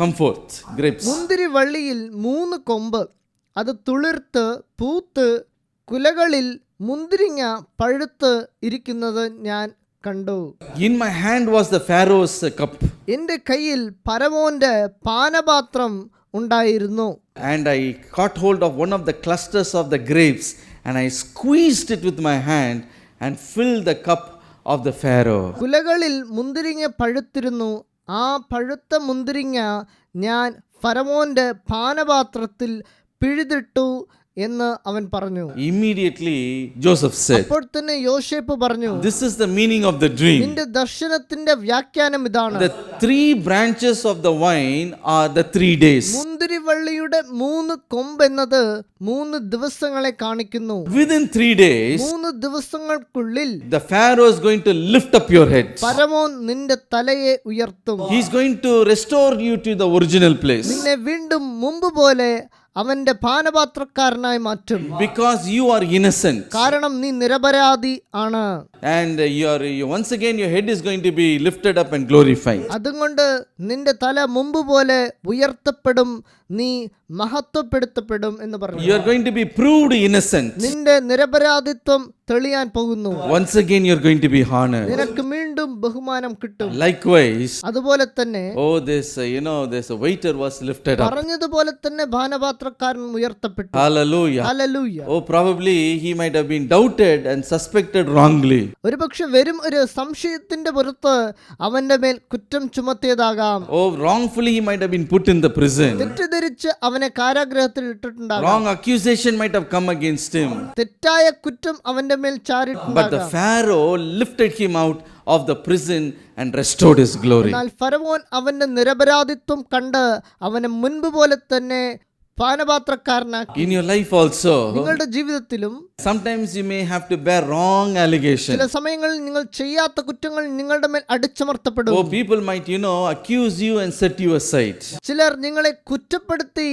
come forth, grapes. മുന്തിരിവള്ളിയിൽ 3 കൊമ്പ് അത് തുളിർത്ത് പൂത്ത് കുലകളിൽ മുന്തിരിങ്ങ പഴുത്ത് ഇരിക്കുന്നത് ഞാൻ കണ്ടു. In my hand was the Pharaoh's cup. എൻ്റെ കയ്യിൽ ഫറവോന്റെ പാനപാത്രം ഉണ്ടായിരുന്നു. And I caught hold of one of the clusters of the grapes and I squeezed it with my hand and filled the cup of the Pharaoh. കുലകളിൽ മുന്തിരിങ്ങ പഴുത്തിരുന്നു. ആ പഴുത്ത മുന്തിരിങ്ങ ഞാൻ ഫറവോന്റെ പാനപാത്രത്തിൽ പിഴുതിട്ടു എന്ന് അവൻ പറഞ്ഞു. Immediately Joseph said, അപ്പോൾ തന്നെ യോസേപ്പ് പറഞ്ഞു, this is the meaning of the dream. നിന്റെ ദർശനത്തിന്റെ വ്യാഖ്യാനം ഇതാണ്. The 3 branches of the vine are the 3 days. മുന്തിരിവള്ളിയുടെ 3 കൊമ്പ് എന്നത് 3 ദിവസങ്ങളെ കാണിക്കുന്നു. Within 3 days, 3 ദിവസങ്ങൾക്കുള്ളിൽ the Pharaoh is going to lift up your head. ഫറവോൻ നിന്റെ തലയെ ഉയർത്തും. He is going to restore you to the original place. നിന്നെ വീണ്ടും മുമ്പ് പോലെ അവന്റെ പാനപാത്രക്കാരനായി മാറ്റും. Because you are innocent. കാരണം നീ നിരപരാധി ആണ്. And once again your head is going to be lifted up and glorified. അതുകൊണ്ട് നിന്റെ തല മുമ്പ് പോലെ ഉയർത്തപ്പെടും, നീ മഹത്വപ്പെടുത്തപ്പെടും എന്ന് പറഞ്ഞു. You are going to be proved innocent. നിന്റെ നിരപരാധിത്വം തെളിയാൻ പോകുന്നു. Once again you are going to be honored. നിനക്ക് വീണ്ടും ബഹുമാനം കിട്ടും. Likewise, അതുപോലെ തന്നെ this waiter was lifted up. പറഞ്ഞതുപോലെ തന്നെ പാനപാത്രക്കാരൻ ഉയർത്തപ്പെട്ടു. Hallelujah. Hallelujah. Probably he might have been doubted and suspected wrongly. ഒരുപക്ഷെ വെറും ഒരു സംശയത്തിന്റെ പുറത്ത് അവന്റെ മേൽ കുറ്റം ചുമത്തിയതാകാം. Wrongfully he might have been put in the prison. തെറ്റിദ്ധരിച്ച് അവനെ കാരാഗൃഹത്തിൽ ഇട്ടിട്ടുണ്ടാകാം. Wrong accusation might have come against him. തെറ്റായ കുറ്റം അവന്റെ മേൽ But the ചാരിട്ടുണ്ടാകാം. Pharaoh lifted him out of the prison and restored his glory. എന്നാൽ ഫറവോൻ അവന്റെ നിരപരാധിത്വം കണ്ട് അവനെ മുൻപ് പോലെ തന്നെ പാനപാത്രക്കാരനാക്കി. In your life also, നിങ്ങളുടെ ജീവിതത്തിലും sometimes you may have to bear wrong allegations. ചില സമയങ്ങളിൽ നിങ്ങൾ ചെയ്യാത്ത കുറ്റങ്ങൾ നിങ്ങളുടെ മേൽ അടിച്ചമർത്തപ്പെടും. People might, accuse you and set you aside. ചിലർ നിങ്ങളെ കുറ്റപ്പെടുത്തി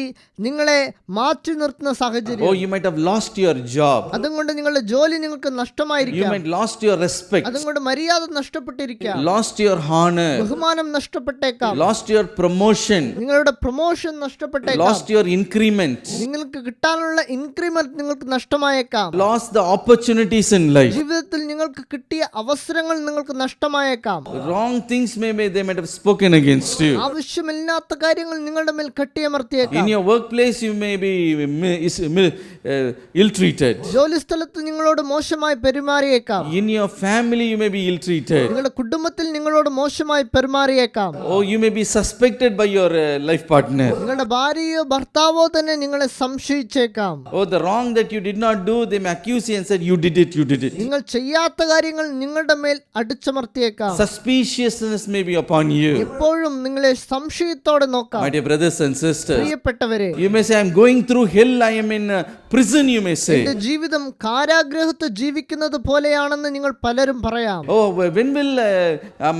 നിങ്ങളെ മാറ്റി നിർത്തുന്ന സാഹചര്യം. You might have lost your job. അതുകൊണ്ട് നിങ്ങളുടെ ജോലി നിങ്ങൾക്ക് You നഷ്ടമായിരിക്കാം. might lost your respect. അതുകൊണ്ട് മര്യാദ നഷ്ടപ്പെട്ടിരിക്കാം. Lost your honor. ബഹുമാനം നഷ്ടപ്പെട്ടേക്കാം. Lost your promotion. നിങ്ങളുടെ പ്രൊമോഷൻ നഷ്ടപ്പെട്ടേക്കാം. Lost your increment. നിങ്ങൾക്ക് കിട്ടാനുള്ള ഇൻക്രിമെന്റ് നിങ്ങൾക്ക് നഷ്ടമായേക്കാം. Lost the opportunities in life. ജീവിതത്തിൽ നിങ്ങൾക്ക് കിട്ടിയ അവസരങ്ങൾ നിങ്ങൾക്ക് നഷ്ടമായേക്കാം. Wrong things they might have spoken against you. ആവശ്യമില്ലാത്ത കാര്യങ്ങൾ നിങ്ങളുടെ മേൽ കെട്ടിയമർത്തിയേക്കാം. In your workplace you may be ill-treated. ജോലി സ്ഥലത്ത് നിങ്ങളോട് മോശമായി പെരുമാറിയേക്കാം. In your family you may be ill-treated. നിങ്ങളുടെ കുടുംബത്തിൽ നിങ്ങളോട് മോശമായി പെരുമാറിയേക്കാം. You may be suspected by your life partner. നിങ്ങളുടെ ഭാര്യയോ ഭർത്താവോ തന്നെ നിങ്ങളെ സംശയിച്ചേക്കാം. The wrong that you did not do, they may accuse you and said you did it. നിങ്ങൾ ചെയ്യാത്ത കാര്യങ്ങൾ നിങ്ങളുടെ മേൽ അടിച്ചമർത്തിയേക്കാം. Suspiciousness may be upon you. എപ്പോഴും നിങ്ങളെ സംശയത്തോടെ നോക്കാം. My dear brothers and sisters, പ്രിയപ്പെട്ടവരെ, you may say, I am going through hell, I am in prison, you may say. എന്റെ ജീവിതം കാരാഗൃഹത്ത് ജീവിക്കുന്നത് പോലെയാണെന്ന് നിങ്ങൾ പലരും പറയാം. When will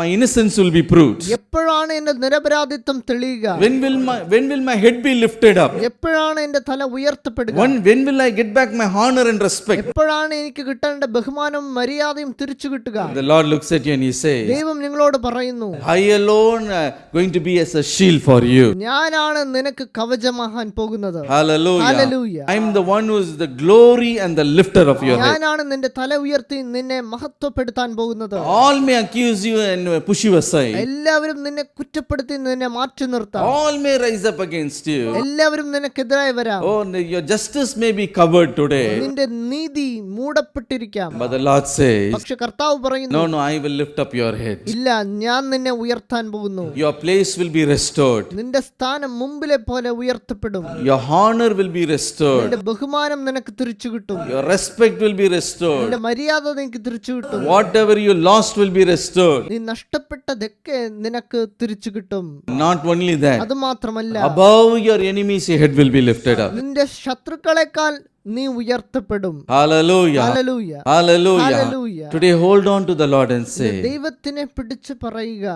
my innocence will be proved? എപ്പോഴാണ് എന്റെ നിരപരാധിത്വം തെളിയുക? When will my head be lifted up? എപ്പോഴാണ് എന്റെ തല ഉയർത്തപ്പെടുക? When will I get back my honor and respect? എപ്പോഴാണ് എനിക്ക് കിട്ടേണ്ട ബഹുമാനവും മര്യാദയും തിരിച്ചു കിട്ടുക? The Lord looks at you and he says, ദൈവം നിങ്ങളോട് പറയുന്നു, I alone going to be as a shield for you. ഞാനാണ് നിനക്ക് കവചമാകാൻ പോകുന്നത്. Hallelujah. Hallelujah. I am the one who is the glory and the lifter of your head. ഞാനാണ് നിന്റെ തല ഉയർത്തി നിന്നെ മഹത്വപ്പെടുത്താൻ പോകുന്നത്. All may accuse you and push you aside. എല്ലാവരും നിന്നെ കുറ്റപ്പെടുത്തി നിന്നെ മാറ്റി നിർത്താം. All may rise up against you. എല്ലാവരും നിനക്കെതിരായി വരാം. Your justice may be covered today. നിന്റെ നീതി മൂടപ്പെട്ടിരിക്കാം. But the Lord says, പക്ഷെ കർത്താവ് പറയുന്നു, no, I will lift up your head. ഇല്ല, ഞാൻ നിന്നെ ഉയർത്താൻ പോകുന്നു. Your place will be restored. നിന്റെ സ്ഥാനം മുമ്പിലെ പോലെ ഉയർത്തപ്പെടും. Your honor will be restored. നിന്റെ ബഹുമാനം നിനക്ക് തിരിച്ചു കിട്ടും. Your respect will be restored. നിന്റെ മര്യാദ നിനക്ക് തിരിച്ചു കിട്ടും. Whatever you lost will be restored. നീ നഷ്ടപ്പെട്ടതൊക്കെ നിനക്ക് തിരിച്ചു കിട്ടും. Not only that, അത് മാത്രമല്ല, above your enemies your head will be lifted up. നിന്റെ ശത്രുക്കളെക്കാൾ നീ ഉയർത്തപ്പെടും. Hallelujah. Hallelujah. Hallelujah. Hallelujah. Today hold on to the Lord and say, ദൈവത്തിനെ പിടിച്ചു പറയുക,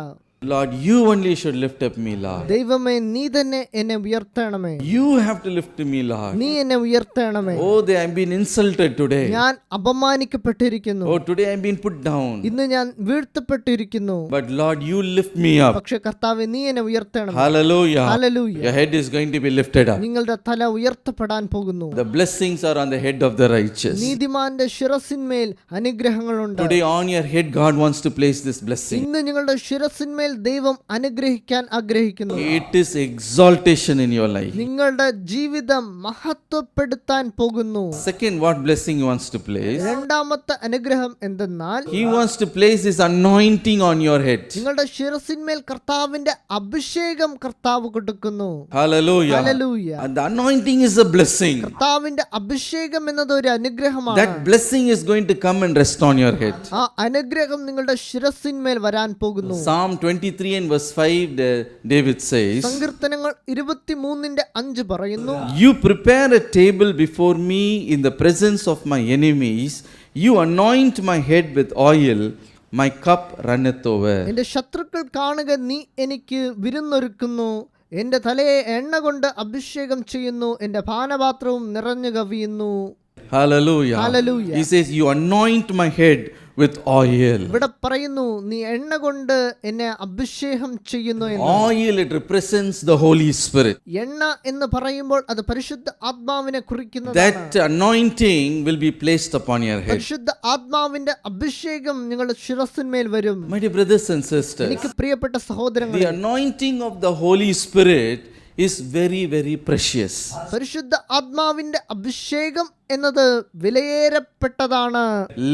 Lord, you only should lift up me, Lord. ദൈവമേ, നീ തന്നെ എന്നെ ഉയർത്തണമേ. You have to lift me, Lord. നീ എന്നെ ഉയർത്തണമേ. They have been insulted today. ഞാൻ അപമാനിക്കപ്പെട്ടിരിക്കുന്നു. Today I have been put down. ഇന്ന് ഞാൻ വീഴ്ത്തപ്പെട്ടിരിക്കുന്നു. But Lord, you lift me up. പക്ഷെ കർത്താവേ, നീ എന്നെ ഉയർത്തണമേ. Hallelujah. Hallelujah. Your head is going to be lifted up. നിങ്ങളുടെ തല ഉയർത്തപ്പെടാൻ പോകുന്നു. The blessings are on the head of the righteous. നീതിമാന്റെ ശിരസിന്മേൽ അനുഗ്രഹങ്ങളുണ്ട്. Today on your head God wants to place this blessing. ഇന്ന് നിങ്ങളുടെ ശിരസിന്മേൽ ശിരസിന്മേൽ ദൈവം അനുഗ്രഹിക്കാൻ ആഗ്രഹിക്കുന്നു. It is exaltation in your life. നിങ്ങളുടെ ജീവിതം മഹത്വപ്പെടുത്താൻ പോകുന്നു. Second, what blessing he wants to place? രണ്ടാമത്തെ അനുഗ്രഹം എന്തെന്നാൽ He wants to place his anointing on your head. നിങ്ങളുടെ ശിരസിന്മേൽ കർത്താവിന്റെ അഭിഷേകം കർത്താവ് കൊടുക്കുന്നു. Hallelujah. Hallelujah. And the anointing is a blessing. കർത്താവിന്റെ അഭിഷേകം എന്നത് ഒരു അനുഗ്രഹമാണ്. That blessing is going to come and rest on your head. ആ അനുഗ്രഹം നിങ്ങളുടെ ശിരസിന്മേൽ വരാൻ പോകുന്നു. Psalm 23 and verse 5, David says, സങ്കീർത്തനങ്ങൾ 23:5 പറയുന്നു, You prepare a table before me in the presence of my enemies. You anoint my head with oil. My cup runneth over. എന്റെ ശത്രുക്കൾ കാണുക, നീ എനിക്ക് വിരുന്നൊരുക്കുന്നു. എന്റെ തലയെ എണ്ണ കൊണ്ട് അഭിഷേകം ചെയ്യുന്നു. എന്റെ പാനപാത്രവും നിറഞ്ഞു കവിയുന്നു. Hallelujah. Hallelujah. He says, You anoint my head with oil. ഇവിടെ പറയുന്നു, നീ എണ്ണ കൊണ്ട് എന്നെ അഭിഷേകം ചെയ്യുന്നു എന്ന്. Oil, it represents the Holy Spirit. എണ്ണ എന്ന് പറയുമ്പോൾ അത് പരിശുദ്ധ ആത്മാവിനെ കുറിക്കുന്നതാണ്. That anointing will be placed upon your head. പരിശുദ്ധ ആത്മാവിന്റെ അഭിഷേകം നിങ്ങളുടെ ശിരസിന്മേൽ വരും. My dear brothers and sisters, എനിക്ക് പ്രിയപ്പെട്ട സഹോദരങ്ങളെ, the anointing of the Holy Spirit is very, very precious. പരിശുദ്ധ ആത്മാവിന്റെ അഭിഷേകം എന്നത് വിലയേറപ്പെട്ടതാണ്.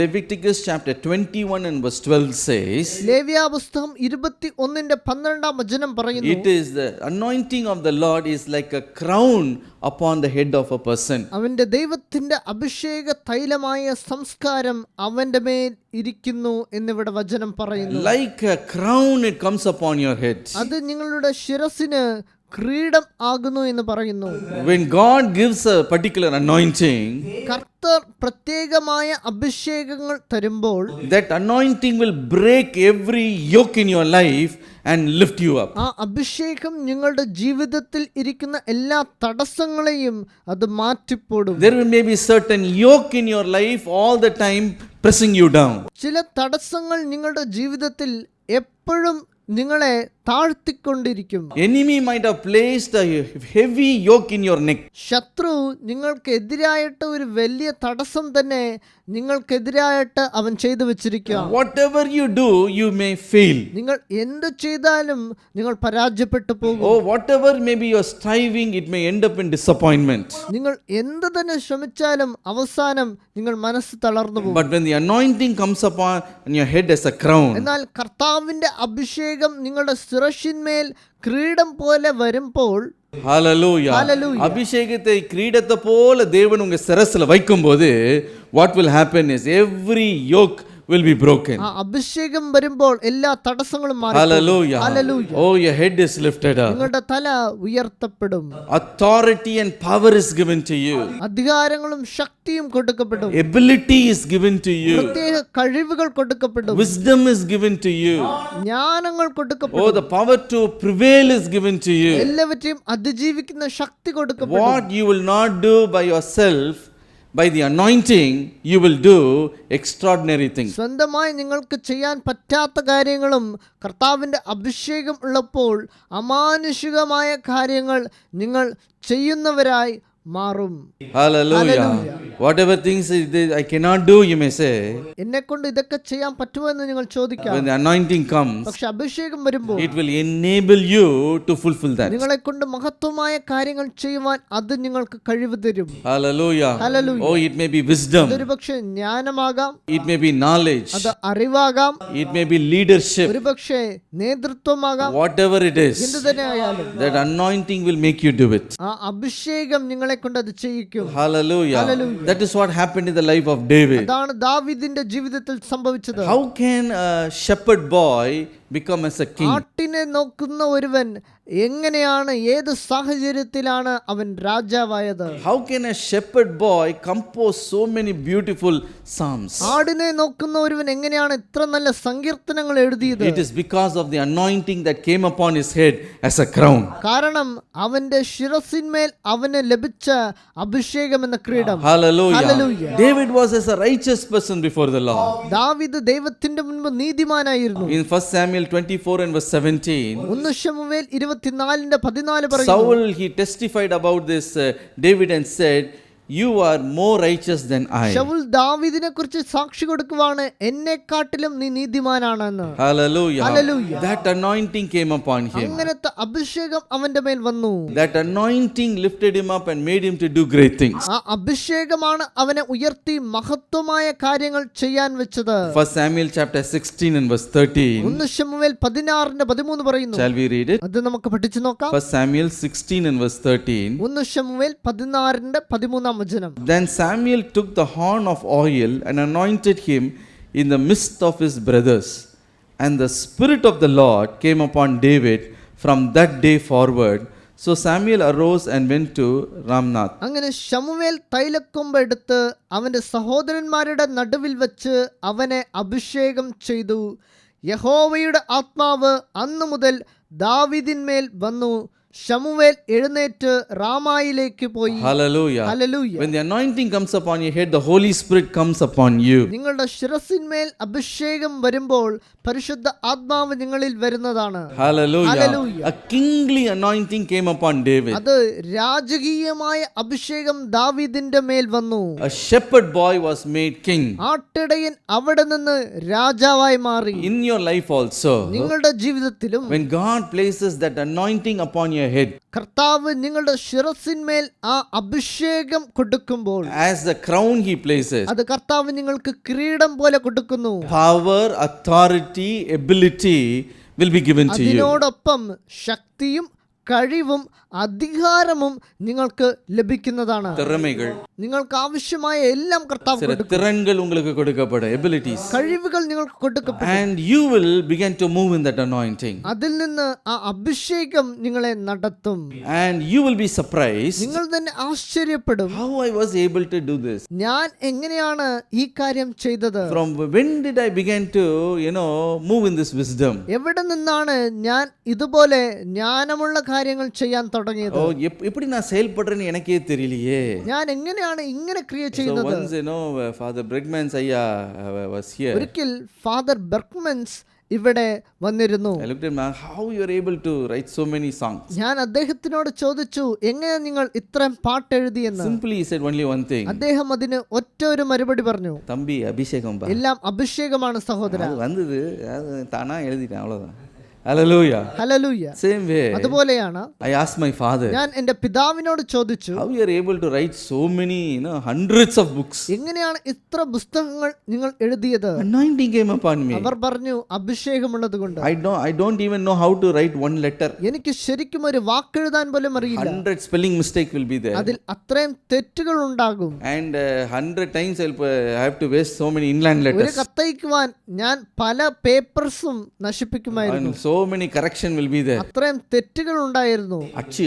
Leviticus chapter 21 and verse 12 says, ലേവ്യാപുസ്തകം 21:12 പറയുന്നു, It is the anointing of the Lord is like a crown upon the head of a person. അവന്റെ ദൈവത്തിന്റെ അഭിഷേക തൈലമായ സംസ്കാരം അവന്റെ മേൽ ഇരിക്കുന്നു എന്നിവിടെ വചനം പറയുന്നു. Like a crown it comes upon your head. അത് നിങ്ങളുടെ ശിരസിന് കിരീടം ആകുന്നു എന്ന് പറയുന്നു. When God gives a particular anointing, കർത്തർ പ്രത്യേകമായ അഭിഷേകങ്ങൾ തരുമ്പോൾ that anointing will break every yoke in your life and lift you up. ആ അഭിഷേകം നിങ്ങളുടെ ജീവിതത്തിൽ ഇരിക്കുന്ന എല്ലാ തടസ്സങ്ങളെയും അത് മാറ്റിപ്പോടും. There may be certain yoke in your life all the time pressing you down. ചില തടസ്സങ്ങൾ നിങ്ങളുടെ ജീവിതത്തിൽ എപ്പോഴും നിങ്ങളെ താഴ്ത്തിക്കൊണ്ടിരിക്കും. Enemy might have placed a heavy yoke in your neck. ശത്രു നിങ്ങൾക്ക് എതിരായിട്ട് ഒരു വലിയ തടസ്സം തന്നെ നിങ്ങൾക്കെതിരായിട്ട് അവൻ ചെയ്തു വെച്ചിരിക്കുക. Whatever you do, you may fail. നിങ്ങൾ എന്ത് ചെയ്താലും നിങ്ങൾ പരാജയപ്പെട്ടു പോകും. Oh, whatever maybe you're striving, it may end up in disappointment. നിങ്ങൾ എന്ത് തന്നെ ശ്രമിച്ചാലും അവസാനം നിങ്ങൾ മനസ്സ് തളർന്നു പോകും. But when the anointing comes upon your head as a crown, എന്നാൽ കർത്താവിന്റെ അഭിഷേകം നിങ്ങളുടെ ശിരസിന്മേൽ കിരീടം പോലെ വരുമ്പോൾ, Hallelujah. Hallelujah. அபிஷேகத்தை கிரீடத்தை போல தேவன் உங்க சிரஸ்ல வைக்கும்போது what will happen is every yoke will be broken. ആ അഭിഷേകം വരുമ്പോൾ എല്ലാ തടസ്സങ്ങളും മാറി. Hallelujah. Hallelujah. Oh, your head is lifted up. നിങ്ങളുടെ തല ഉയർത്തപ്പെടും. Authority and power is given to you. അധികാരങ്ങളും ശക്തിയും കൊടുക്കപ്പെടും. Ability is given to you. പ്രത്യേക കഴിവുകൾ കൊടുക്കപ്പെടും. Wisdom is given to you. ജ്ഞാനങ്ങൾ Oh, കൊടുക്കപ്പെടും. the power to prevail is given to you. എല്ലാവരെയും അതിജീവിക്കുന്ന ശക്തി കൊടുക്കപ്പെടും. What you will not do by yourself, by the anointing, you will do extraordinary things. സ്വന്തമായി നിങ്ങൾക്ക് ചെയ്യാൻ പറ്റാത്ത കാര്യങ്ങളും കർത്താവിന്റെ അഭിഷേകം ഉള്ളപ്പോൾ അമാനുഷികമായ കാര്യങ്ങൾ നിങ്ങൾ ചെയ്യുന്നവരായി മാറും. Hallelujah. Whatever things I cannot do, you may say. എന്നെ കൊണ്ട് ഇതൊക്കെ ചെയ്യാൻ പറ്റുമോ എന്ന് നിങ്ങൾ ചോദിക്കാം. When the anointing comes, പക്ഷെ അഭിഷേകം വരുമ്പോൾ it will enable you to fulfill that. നിങ്ങളെ കൊണ്ട് മഹത്വമായ കാര്യങ്ങൾ ചെയ്യുവാൻ അത് നിങ്ങൾക്ക് കഴിവ് തരും. Hallelujah. Hallelujah. Oh, it may be wisdom. അതൊരു പക്ഷേ ജ്ഞാനമാകാം, It may be knowledge. അത് അറിവാകാം, It may be leadership. ഒരു പക്ഷേ നേതൃത്വമാകാം. Whatever it is, എന്ത് തന്നെ ആയാലും that anointing will make you do it. ആ അഭിഷേകം നിങ്ങളെ കൊണ്ട് അത് ചെയ്യിക്കും. Hallelujah. Hallelujah. That is what happened in the life of David. അതാണ് ദാവീദിന്റെ ജീവിതത്തിൽ സംഭവിച്ചത്. How can a shepherd boy become as a king? ആട്ടിനെ നോക്കുന്ന ഒരുവൻ എങ്ങനെയാണ്, ഏത് സാഹചര്യത്തിലാണ് അവൻ രാജാവായത്? How can a shepherd boy compose so many beautiful psalms? ആടിനെ നോക്കുന്ന ഒരുവൻ എങ്ങനെയാണ് ഇത്ര നല്ല സങ്കീർത്തനങ്ങൾ എഴുതിയത്? It is because of the anointing that came upon his head as a crown. കാരണം അവന്റെ ശിരസിന്മേൽ അവന് ലഭിച്ച അഭിഷേകം എന്ന കിരീടം. Hallelujah. Hallelujah. David was as a righteous person before the Lord. ദാവീദ് ദൈവത്തിന്റെ മുൻപ് നീതിമാനായിരുന്നു. In 1 Samuel 24 and verse 17, 1 ശമൂവേൽ 24:14 പറയുന്നു, Saul, he testified about this David and said, you are more righteous than I. Saul ദാവീദിനെ കുറിച്ച് സാക്ഷി കൊടുക്കുവാണ്, എന്നെക്കാട്ടിലും നീ നീതിമാനാണെന്ന്. Hallelujah. Hallelujah. That anointing came upon him. അങ്ങനത്തെ അഭിഷേകം അവന്റെ മേൽ വന്നു. That anointing lifted him up and made him to do great things. ആ അഭിഷേകമാണ് അവനെ ഉയർത്തി മഹത്വമായ കാര്യങ്ങൾ ചെയ്യാൻ വെച്ചത്. 1 Samuel chapter 16 and verse 13. 1 ശമൂവേൽ 16:13 പറയുന്നു. Shall we read it? അത് നമുക്ക് പഠിച്ചു നോക്കാം. 1 Samuel 16 and verse 13. 1 Samuel 16:13. Then Samuel took the horn of oil and anointed him in the midst of his brothers. And the Spirit of the Lord came upon David from that day forward. So Samuel arose and went to Ramnath. അങ്ങനെ ശമൂവേൽ തൈലക്കൊമ്പ് എടുത്ത് അവന്റെ സഹോദരന്മാരുടെ നടുവിൽ വെച്ച് അവനെ അഭിഷേകം ചെയ്തു. യഹോവയുടെ ആത്മാവ് അന്നു മുതൽ ദാവീദിന്മേൽ വന്നു. ശമൂവേൽ എഴുന്നേറ്റ് റാമായിലേക്ക് പോയി. Hallelujah. Hallelujah. When the anointing comes upon your head, the Holy Spirit comes upon you. നിങ്ങളുടെ ശിരസിന്മേൽ അഭിഷേകം വരുമ്പോൾ പരിശുദ്ധ ആത്മാവ് നിങ്ങളിൽ വരുന്നതാണ്. Hallelujah. Hallelujah. A kingly anointing came upon David. അത് രാജകീയമായ അഭിഷേകം ദാവീദിന്റെ മേൽ വന്നു. A shepherd boy was made king. ആട്ടിടയൻ അവിടെ നിന്ന് രാജാവായി മാറി. In your life also, നിങ്ങളുടെ ജീവിതത്തിലും when God places that anointing upon your head, കർത്താവ് നിങ്ങളുടെ ശിരസിന്മേൽ ആ അഭിഷേകം കൊടുക്കുമ്പോൾ, as the crown he places, അത് കർത്താവ് നിങ്ങൾക്ക് കിരീടം പോലെ കൊടുക്കുന്നു. power, authority, ability will be given to you. അതിനോടൊപ്പം ശക്തിയും കഴിവും അധികാരമും നിങ്ങൾക്ക് ലഭിക്കുന്നതാണ്. திறமைகள், നിങ്ങൾക്ക് ആവശ്യമായ എല്ലാം കർത്താവ് சில കൊടുക്കും. திறன்கள் உங்களுக்கு கொடுக்கப்படும், abilities, കഴിവുകൾ നിങ്ങൾക്ക് കൊടുക്കപ്പെടും. and you will begin to move in that anointing, അതിൽ നിന്ന് ആ അഭിഷേകം നിങ്ങളെ നടത്തും. and you will be surprised നിങ്ങൾ തന്നെ ആശ്ചര്യപ്പെടും, how I was able to do this. ഞാൻ എങ്ങനെയാണ് ഈ കാര്യം ചെയ്തത്? From when did I begin to move in this wisdom? എവിടെ നിന്നാണ് ഞാൻ ഇതുപോലെ ജ്ഞാനമുള്ള കാര്യങ്ങൾ ചെയ്യാൻ തുടങ്ങിയത്? ஓ எப்படி நான் செயல்படுறேன்னு எனக்கே தெரியலையே. ഞാൻ എങ്ങനെയാണ് ഇങ്ങനെ ക്രിയ So ചെയ്യുന്നത്? once Father Brigmans ayya was here. ഒരിക്കൽ ഫാദർ ബെർക്ക്മൻസ് ഇവിടെ വന്നിരുന്നു. I looked at him, how you are able to write so many songs? ഞാൻ അദ്ദേഹത്തിനോട് ചോദിച്ചു, എങ്ങനെ നിങ്ങൾ ഇത്രയും പാട്ട് എഴുതിയെന്ന്. Simply he said only one thing. അദ്ദേഹം അതിന് ഒറ്റ ഒരു മറുപടി പറഞ്ഞു, தம்பி அபிஷேகம் பா. എല്ലാം അഭിഷേകമാണ് സഹോദര. அது வந்தது, அது தானா எழுதிட்டேன் அவ்வளவுதான். Hallelujah. ഹല്ലേലൂയ. Same way. അതുപോലെയാണ് I asked my father, ഞാൻ എൻ്റെ പിതാവിനോട് ചോദിച്ചു, how you are able to write so many, hundreds of books? എങ്ങനെയാണ് ഇത്ര പുസ്തകങ്ങൾ നിങ്ങൾ എഴുതിയത്? Anointing came upon me. അവർ പറഞ്ഞു, അഭിഷേകമുള്ളത് കൊണ്ട്. I don't even know how to write one letter. എനിക്ക് ശരിക്കും ഒരു വാക്കെഴുതാൻ പോലും അറിയില്ല. 100 spelling mistake will be there. അതിൽ അത്രയും തെറ്റുകൾ ഉണ്ടാകും. And 100 times I have to waste so many inland ഒരു letters. കത്തയക്കുവാൻ ഞാൻ പല പേപ്പർസും നശിപ്പിക്കുമായിരുന്നു. And so many correction will be there. അത്രയും തെറ്റുകൾ ഉണ്ടായിരുന്നു. Achi,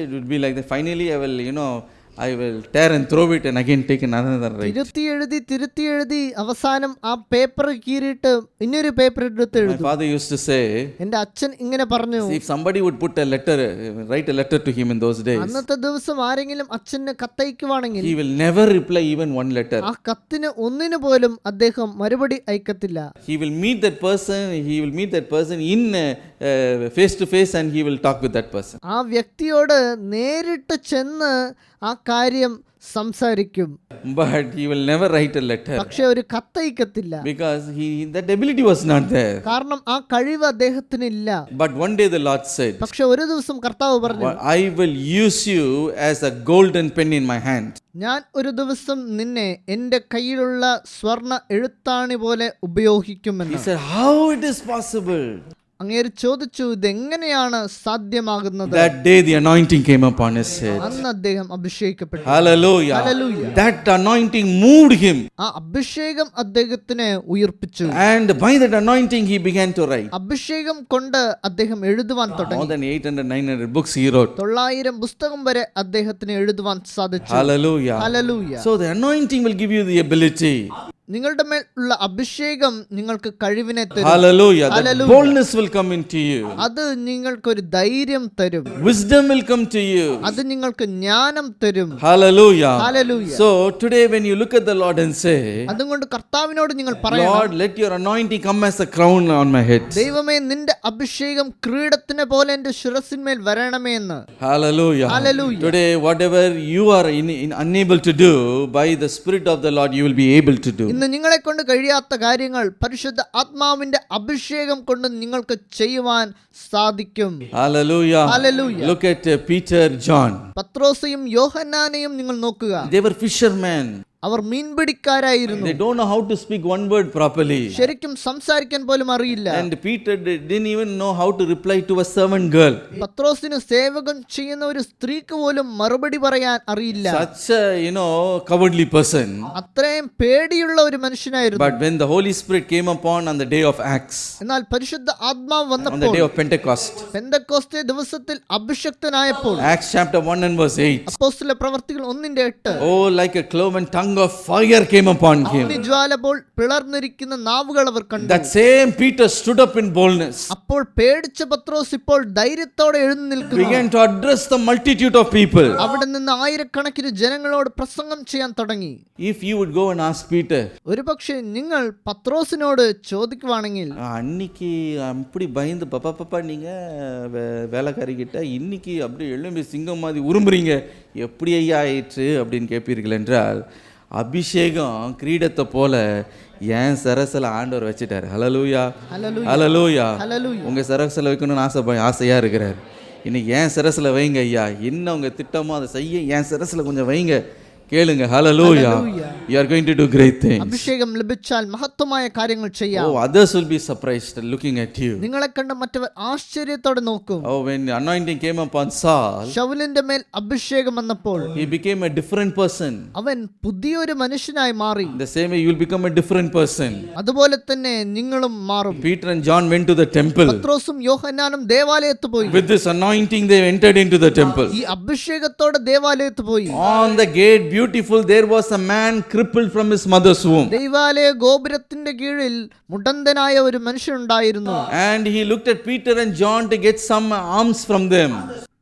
it would be like that. Finally I will tear and throw it and again take another write. തിരുത്തി എഴുതി അവസാനം ആ പേപ്പർ കീറിയിട്ട് ഇനിയൊരു പേപ്പർ എടുത്ത് My എഴുതും. father used to say, എന്റെ അച്ഛൻ ഇങ്ങനെ പറഞ്ഞു, if somebody would write a letter to him in those days, അന്നത്തെ ദിവസം ആരെങ്കിലും അച്ഛന് കത്തയക്കുവാണെങ്കിൽ he will never reply even one letter. ആ കത്തിന് ഒന്നിനു പോലും അദ്ദേഹം മറുപടി അയക്കത്തില്ല. He will meet that person in face to face and he will talk with that person. ആ വ്യക്തിയോട് നേരിട്ട് ചെന്ന് ആ കാര്യം സംസാരിക്കും. But he will never write a letter പക്ഷെ ഒരു കത്തയക്കത്തില്ല. because that ability was not there. കാരണം ആ കഴിവ് അദ്ദേഹത്തിനില്ല. But one day the Lord said, പക്ഷെ ഒരു ദിവസം കർത്താവ് പറഞ്ഞു, I will use you as a golden pen in my hand. ഞാൻ ഒരു ദിവസം നിന്നെ എൻ്റെ കയ്യിലുള്ള സ്വർണ്ണ എഴുത്താണി പോലെ ഉപയോഗിക്കുമെന്ന്. He said, how it is possible? അങ്ങേര് ചോദിച്ചു, ഇതെങ്ങനെയാണ് സാധ്യമാകുന്നത്? That day the anointing came upon his head. അന്ന് അദ്ദേഹം അഭിഷേകപ്പെട്ടു. Hallelujah. Hallelujah. That anointing moved him. ആ അഭിഷേകം അദ്ദേഹത്തിനെ ഉയർപ്പിച്ചു. And by that anointing he began to write. അഭിഷേകം കൊണ്ട് അദ്ദേഹം എഴുതുവാൻ More തുടങ്ങി. than 800-900 books he wrote. 900 പുസ്തകം വരെ അദ്ദേഹത്തിന് എഴുതുവാൻ സാധിച്ചു. Hallelujah. Hallelujah. So the anointing will give you the ability. നിങ്ങളുടെ മേൽ ഉള്ള അഭിഷേകം നിങ്ങൾക്ക് കഴിവിനെ തരും. Hallelujah. That Hallelujah. boldness will come into you. അത് നിങ്ങൾക്കൊരു ധൈര്യം തരും. Wisdom will come to you. അത് നിങ്ങൾക്ക് ജ്ഞാനം തരും. Hallelujah. Hallelujah. So today when you look at the Lord and say, അതുകൊണ്ട് കർത്താവിനോട് നിങ്ങൾ പറയണം, Lord, let your anointing come as a crown on my head. ദൈവമേ നിന്റെ അഭിഷേകം കിരീടത്തിനെ പോലെ എന്റെ ശിരസിന്മേൽ വരണമേ എന്ന്. Hallelujah. Hallelujah. Today whatever you are unable to do, by the Spirit of the Lord you will be able to do. ഇന്ന് നിങ്ങളെ കൊണ്ട് കഴിയാത്ത കാര്യങ്ങൾ പരിശുദ്ധ ആത്മാവിന്റെ അഭിഷേകം കൊണ്ട് നിങ്ങൾക്ക് ചെയ്യുവാൻ സാധിക്കും. Hallelujah. Hallelujah. Look at Peter, John. പത്രോസയും യോഹന്നാനെയും നിങ്ങൾ നോക്കുക. They were fishermen. Our മീൻപിടിക്കാരായിരുന്നു. They don't know how to speak one word properly. ശരിക്കും സംസാരിക്കാൻ പോലും അറിയില്ല. And Peter didn't even know how to reply to a servant girl. പത്രോസിന് സേവകം ചെയ്യുന്ന ഒരു സ്ത്രീക്ക് പോലും മറുപടി പറയാൻ അറിയില്ല. Such a, cowardly person. അത്രയും പേടിയുള്ള ഒരു മനുഷ്യനായിരുന്നു. But when the Holy Spirit came upon on the day of Acts, എന്നാൽ പരിശുദ്ധ ആത്മാവ് on the വന്നപ്പോൾ, day of Pentecost, പെന്തക്കോസ്തേ ദിവസത്തിൽ അഭിഷക്തനായപ്പോൾ, Acts chapter 1 and verse 8, അപ്പോസ്തല പ്രവർത്തികൾ 1:8, oh, like a cloven tongue of fire came upon him. അഗ്നിജ്വാല പോൽ പിളർന്നിരിക്കുന്ന നാവുകൾ അവർ കണ്ടു. That same Peter stood up in boldness, അപ്പോൾ പേടിച്ച പത്രോസ് ഇപ്പോൾ ധൈര്യത്തോടെ എഴുന്നേൽക്കുന്നു. began to address the multitude of people. അവിടെ നിന്ന് ആയിരക്കണക്കിന് ജനങ്ങളോട് പ്രസംഗം ചെയ്യാൻ തുടങ്ങി. If you would go and ask Peter, ഒരുപക്ഷെ നിങ്ങൾ പത്രോസിനോട് ചോദിക്കുവാണെങ്കിൽ, அன்னைக்கு அப்படி பயந்து பப்பா நீங்க வேலைக்காரிக்கிட்ட இன்னைக்கு அப்படி எழும்பி சிங்கம் மாதிரி உருமுறீங்க எப்படி ஐயா ஆயிற்று அப்படின்னு கேட்பீர்கள் என்றால், அபிஷேகம் கிரீடத்தை போல என் சரசில் ஆண்டவர் வச்சுட்டார். ஹல்லேலூயா. ஹல்லேலூயா. ஹல்லேலூயா. ஹல்லேலூயா. உங்க சரசில் வைக்கணும்னு ஆசையா இருக்கிறார். இன்னைக்கு என் சரசில் வைங்க ஐயா, என்ன உங்க திட்டமோ அதை செய்ய என் சரசில் கொஞ்சம் வைங்க, கேளுங்க. ஹல்லேலூயா. You are going to do great things. അഭിഷേകം ലഭിച്ചാൽ മഹത്വമായ കാര്യങ്ങൾ ചെയ്യാം. Oh, others will be surprised looking at you. നിങ്ങളെ കണ്ട് മറ്റവർ ആശ്ചര്യത്തോടെ നോക്കും. Oh, when anointing came upon Saul, ശൗലിന്റെ മേൽ അഭിഷേകം വന്നപ്പോൾ he became a different person. അവൻ പുതിയൊരു മനുഷ്യനായി മാറി. The same way you will become a different person. അതുപോലെ തന്നെ നിങ്ങളും മാറും. Peter and John went to the temple. പത്രോസും യോഹന്നാനും ദേവാലയത്തിൽ പോയി. With this anointing they entered into the temple. ഈ അഭിഷേകത്തോടെ ദേവാലയത്തിൽ പോയി. On the gate, beautiful, there was a man crippled from his mother's womb. ദൈവാലയ ഗോപുരത്തിന്റെ കീഴിൽ മുടന്തനായ ഒരു മനുഷ്യനുണ്ടായിരുന്നു. And he looked at Peter and John to get some alms from them.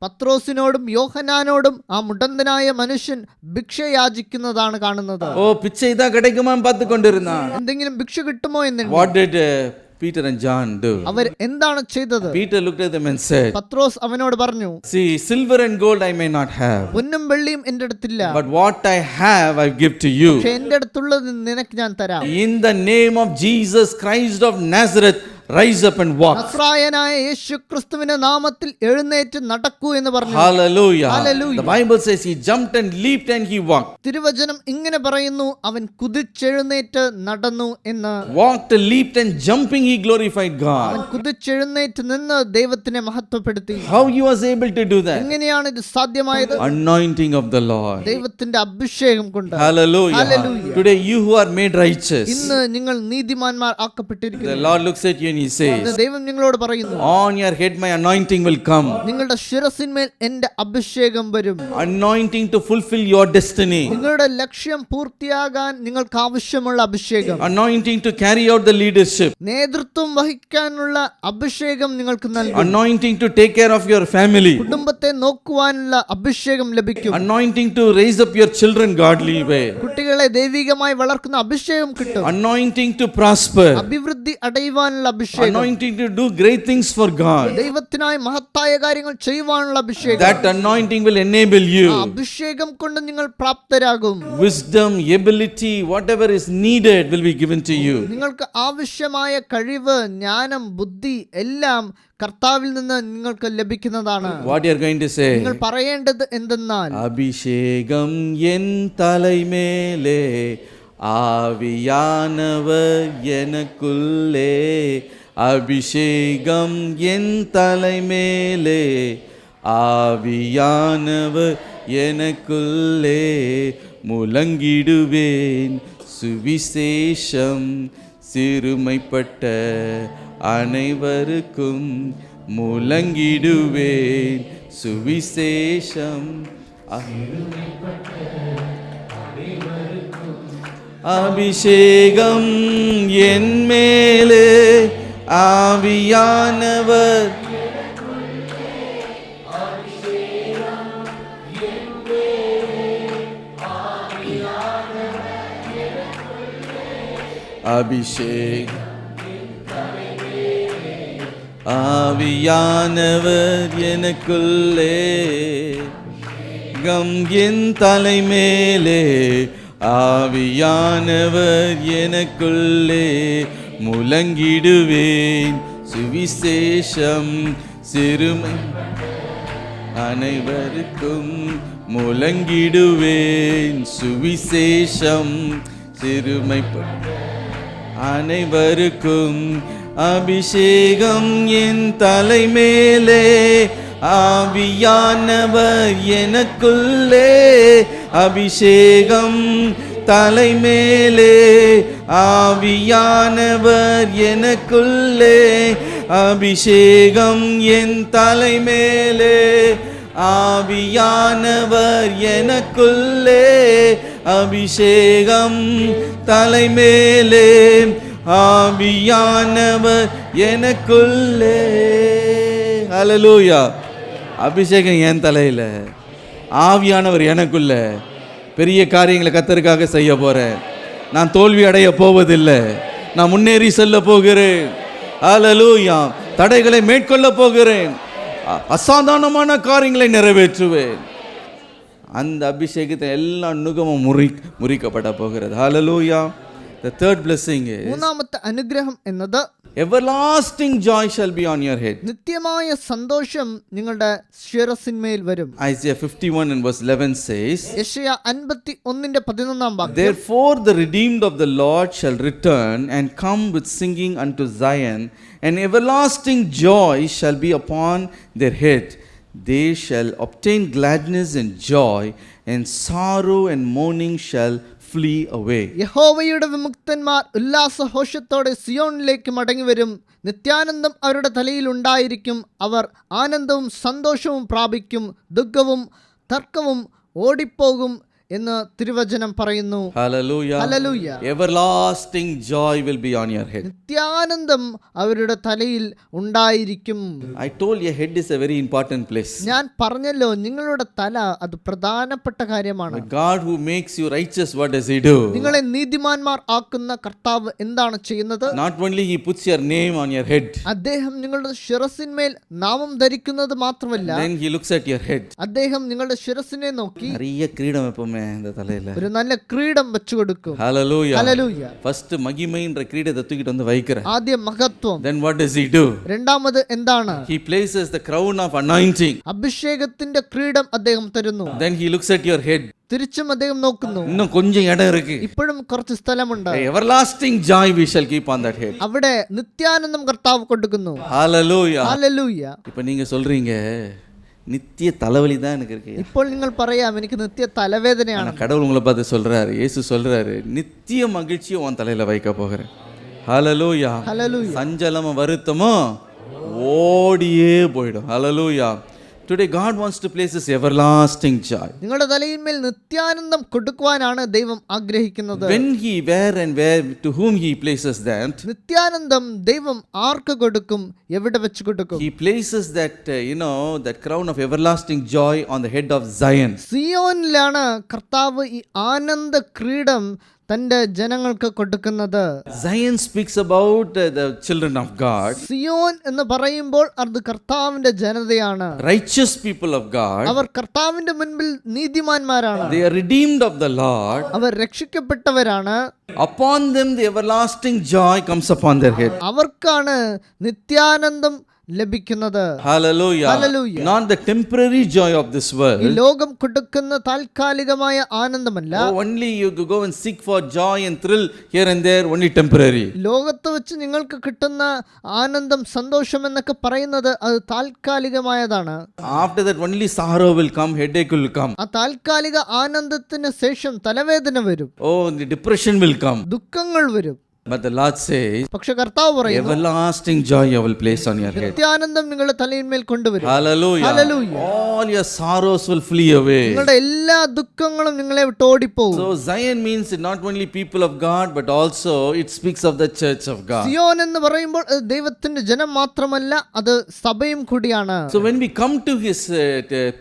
പത്രോസിനോടും യോഹന്നാനോടും ആ മുടന്തനായ മനുഷ്യൻ ഭിക്ഷ യാചിക്കുന്നതാണ് കാണുന്നത്. Oh, പിച്ചை ഇതാ கிடைக்குமான்னு பார்த்து கொண்டிருந்தான். എന്തെങ്കിലും ഭിക്ഷ കിട്ടുമോ എന്ന്. What did Peter and John do? അവർ എന്താണ് ചെയ്തത്? Peter looked at them and said, പത്രോസ് അവനോട് പറഞ്ഞു, see, silver and gold I may not have, പൊന്നും വെള്ളിയും എന്റെ അടുത്തില്ല, but what I have I give to you. പക്ഷെ എന്റെ അടുത്തുള്ളത് നിനക്ക് ഞാൻ തരാം. In the name of Jesus Christ of Nazareth, rise up and walk. നസ്രായനായ യേശുക്രിസ്തുവിന്റെ നാമത്തിൽ എഴുന്നേറ്റ് നടക്കൂ എന്ന് പറഞ്ഞു. Hallelujah. Hallelujah. The Bible says he jumped and leaped and he walked. തിരുവചനം ഇങ്ങനെ പറയുന്നു, അവൻ കുതിച്ചെഴുന്നേറ്റ് നടന്നു എന്ന്. Walked, leaped and jumping he glorified God. അവൻ കുതിച്ചെഴുന്നേറ്റ് നിന്ന് ദൈവത്തിനെ മഹത്വപ്പെടുത്തി. How he was able to do that? എങ്ങനെയാണ് ഇത് സാധ്യമായത്? Anointing of the Lord. ദൈവത്തിന്റെ അഭിഷേകം കൊണ്ട്. Hallelujah. Hallelujah. Today you who are made righteous, ഇന്ന് നിങ്ങൾ നീതിമാന്മാർ the ആക്കപ്പെട്ടിരിക്കുന്നു. Lord looks at you and he says, ദൈവം നിങ്ങളോട് പറയുന്നു, on your head my anointing will come. നിങ്ങളുടെ ശിരസിന്മേൽ എന്റെ അഭിഷേകം വരും. Anointing to fulfill your destiny. നിങ്ങളുടെ ലക്ഷ്യം പൂർത്തിയാകാൻ നിങ്ങൾക്ക് ആവശ്യമുള്ള അഭിഷേകം. Anointing to carry out the leadership. നേതൃത്വം വഹിക്കാനുള്ള അഭിഷേകം നിങ്ങൾക്ക് നൽകും. Anointing to take care of your family. കുടുംബത്തെ നോക്കുവാനുള്ള അഭിഷേകം ലഭിക്കും. Anointing to raise up your children godly way. കുട്ടികളെ ദൈവികമായി വളർത്തുന്ന അഭിഷേകം കിട്ടും. Anointing to prosper. അഭിവൃദ്ധി അടയുവാനുള്ള അഭിഷേകം. Anointing to do great things for God. ദൈവത്തിനായി മഹത്തായ കാര്യങ്ങൾ ചെയ്യുവാനുള്ള അഭിഷേകം. That anointing will enable you. ആ അഭിഷേകം കൊണ്ട് നിങ്ങൾ പ്രാപ്തരാകും. Wisdom, ability, whatever is needed will be given to you. നിങ്ങൾക്ക് ആവശ്യമായ കഴിവ്, ജ്ഞാനം, ബുദ്ധി എല്ലാം കർത്താവിൽ നിന്ന് നിങ്ങൾക്ക് ലഭിക്കുന്നതാണ്. What you are going to say? നിങ്ങൾ പറയേണ്ടത് എന്തെന്നാൽ, അഭിഷേകം എൻ തലൈമേലേ, ആവിയാനവർ எனக்குள்ளே, அபிஷேகம் என் தலைமேலே, ஆவியானவர் எனக்குள்ளே, முழங்கிடுவேன் சுவிசேஷம் சிறுமைப்பட்ட அனைவருக்கும், முழங்கிடுவேன் சுவிசேஷம். அபிஷேகம் என் மேலே ஆவியானவர் அபிஷேகம் ஆவியானவர் எனக்குள்ளே கம் என் தலைமேலே ஆவியானவர் எனக்குள்ளே முழங்கிடுவேன் சுவிசேஷம் சிறுமை அனைவருக்கும் முழங்கிடுவேன் சுவிசேஷம் சிறுமைப்பட்ட அனைவருக்கும் அபிஷேகம் என் தலைமேலே ஆவியானவர் எனக்குள்ளே அபிஷேகம் தலைமேலே ஆவியானவர் எனக்குள்ளே அபிஷேகம் என் தலைமேலே ஆவியானவர் எனக்குள்ளே அபிஷேகம் தலைமேலே ஆவியானவர் எனக்குள்ளே. ஹல்லேலூயா. அபிஷேகம் என் தலையில, ஆவியானவர் எனக்குள்ள. பெரிய காரியங்களை கர்த்தருக்காக செய்ய போறேன். நான் தோல்வி அடைய போவதில்லை, நான் முன்னேறி செல்ல போகிறேன். ஹல்லேலூயா. தடைகளை மேற்கொள்ள போகிறேன், அசாதாரணமான காரியங்களை நிறைவேற்றுவேன். அந்த அபிஷேகத்தை எல்லா நுகமும் முறிக்கப்பட போகிறது. ஹல்லேலூயா. The third blessing is മൂന്നാമത്തെ അനുഗ്രഹം എന്നത് everlasting joy shall be on your head. നിത്യമായ സന്തോഷം നിങ്ങളുടെ ശിരസിന്മേൽ വരും. Isaiah 51 and verse 11 says, യെശയ്യാ 51:11 വാക്യം, therefore the redeemed of the Lord shall return and come with singing unto Zion, and everlasting joy shall be upon their head. They shall obtain gladness and joy, and sorrow and mourning shall flee away. യഹോവയുടെ വിമുക്തന്മാർ ഉല്ലാസഘോഷത്തോടെ സിയോണിലേക്ക് മടങ്ങി വരും. നിത്യാനന്ദം അവരുടെ തലയിൽ ഉണ്ടായിരിക്കും. അവർ ആനന്ദവും സന്തോഷവും പ്രാപിക്കും. ദുഃഖവും തർക്കവും ഓടിപ്പോകും എന്ന് തിരുവചനം പറയുന്നു. Hallelujah. Hallelujah. Everlasting joy will be on your head. നിത്യാനന്ദം അവരുടെ തലയിൽ ഉണ്ടായിരിക്കും. I told your head is a very important place. ഞാൻ പറഞ്ഞല്ലോ, നിങ്ങളുടെ തല അത് പ്രധാനപ്പെട്ട കാര്യമാണ്. The God who makes you righteous, what does he do? നിങ്ങളെ നീതിമാന്മാർ ആക്കുന്ന കർത്താവ് എന്താണ് ചെയ്യുന്നത്? Not only he puts your name on your head, അദ്ദേഹം നിങ്ങളുടെ ശിരസിന്മേൽ നാമം ധരിക്കുന്നത് മാത്രമല്ല, then he looks at your head. അദ്ദേഹം നിങ്ങളുടെ ശിരസിനെ നോക്കി நிறைய கிரீடம் எப்பவுமே இந்த தலையில. ഒരു നല്ല கிரீடம் വെച്ചു കൊടുക്കും. Hallelujah. Hallelujah. First மகிமைன்ற கிரீடத்தை தூக்கிட்டு வந்து வைக்கிற. ആദ്യം മഹത്വം. Then what does he do? രണ്ടാമത് എന്താണ്? He places the crown of anointing. അഭിഷേകത്തിന്റെ കിരീടം അദ്ദേഹം തരുന്നു. Then he looks at your head. തിരിച്ചും അദ്ദേഹം നോക്കുന്നു. இன்னும் கொஞ்சம் இடம் இருக்கு. ഇപ്പോഴും കുറച്ച് സ്ഥലമുണ്ട്. Everlasting joy we shall keep on that head. അവിടെ നിത്യാനന്ദം കർത്താവ് കൊടുക്കുന്നു. Hallelujah. ഹല്ലേലൂയ. இப்போ நீங்க சொல்றீங்க நித்திய தலைவலி தான் எனக்கு இருக்கு. ഇപ്പോൾ നിങ്ങൾ പറയാം, എനിക്ക് നിത്യ തലവേദനയാണ്. கடவுள் உங்களை பார்த்து சொல்றாரு, இயேசு சொல்றாரு, நித்திய மகிழ்ச்சியை உன் தலையில வைக்க போகிறேன். ஹல்லேலூயா. ഹല്ലേലൂയ. சஞ்சலமும் வருத்தமும் ஓடியே போயிடும். ஹல்லேலூயா. Today God wants to place His everlasting joy. നിങ്ങളുടെ തലയിന്മേൽ നിത്യാനന്ദം കൊടുക്കുവാനാണ് ദൈവം ആഗ്രഹിക്കുന്നത്. When He, where and where, to whom He places that, നിത്യാനന്ദം ദൈവം ആർക്ക് കൊടുക്കും, എവിടെ വെച്ച് കൊടുക്കും? He places that that crown of everlasting joy on the head of Zion. സിയോനിലാണ് കർത്താവ് ഈ ആനന്ദ ക്രീഡം തന്റെ ജനങ്ങൾക്ക് കൊടുക്കുന്നത്. Zion speaks about the children of God. Zion എന്ന് പറയുമ്പോൾ അത് കർത്താവിന്റെ ജനതയാണ്. Righteous people of God. അവർ കർത്താവിന്റെ മുൻപിൽ നീതിമാന്മാരാണ്. They are redeemed of the Lord. Our രക്ഷിക്കപ്പെട്ടവരാണ്. Upon them the everlasting joy comes upon their head. അവർക്കാണ് നിത്യാനന്ദം ലഭിക്കുന്നത്. Hallelujah. Hallelujah. Not the temporary joy of this ഈ world. ലോകം കൊടുക്കുന്ന താൽക്കാലികമായ ആനന്ദമല്ല. Only you go and seek for joy and thrill here and there, only temporary. ലോകത്ത് വെച്ച് നിങ്ങൾക്ക് കിട്ടുന്ന ആനന്ദം, സന്തോഷം എന്നൊക്കെ പറയുന്നത് അത് താൽക്കാലികമായതാണ്. After that only sorrow will come, headache will come. ആ താൽക്കാലിക ആനന്ദത്തിന് ശേഷം തലവേദന വരും, Oh, the depression will come. ദുഃഖങ്ങൾ വരും. But the Lord says, പക്ഷെ കർത്താവ് പറയുന്നു, everlasting joy I will place on your head. നിത്യാനന്ദം നിങ്ങളുടെ തലയിന്മേൽ കൊണ്ടുവരും. Hallelujah. Hallelujah. All your sorrows will flee away. നിങ്ങളുടെ എല്ലാ ദുഃഖങ്ങളും നിങ്ങളെ വിട്ട് ഓടിപ്പോകും. So Zion means not only people of God, but also it speaks of the church of God. Zion എന്ന് പറയുമ്പോൾ അത് ദൈവത്തിന്റെ ജനം മാത്രമല്ല, അത് സഭയും കൂടിയാണ്. So when we come to His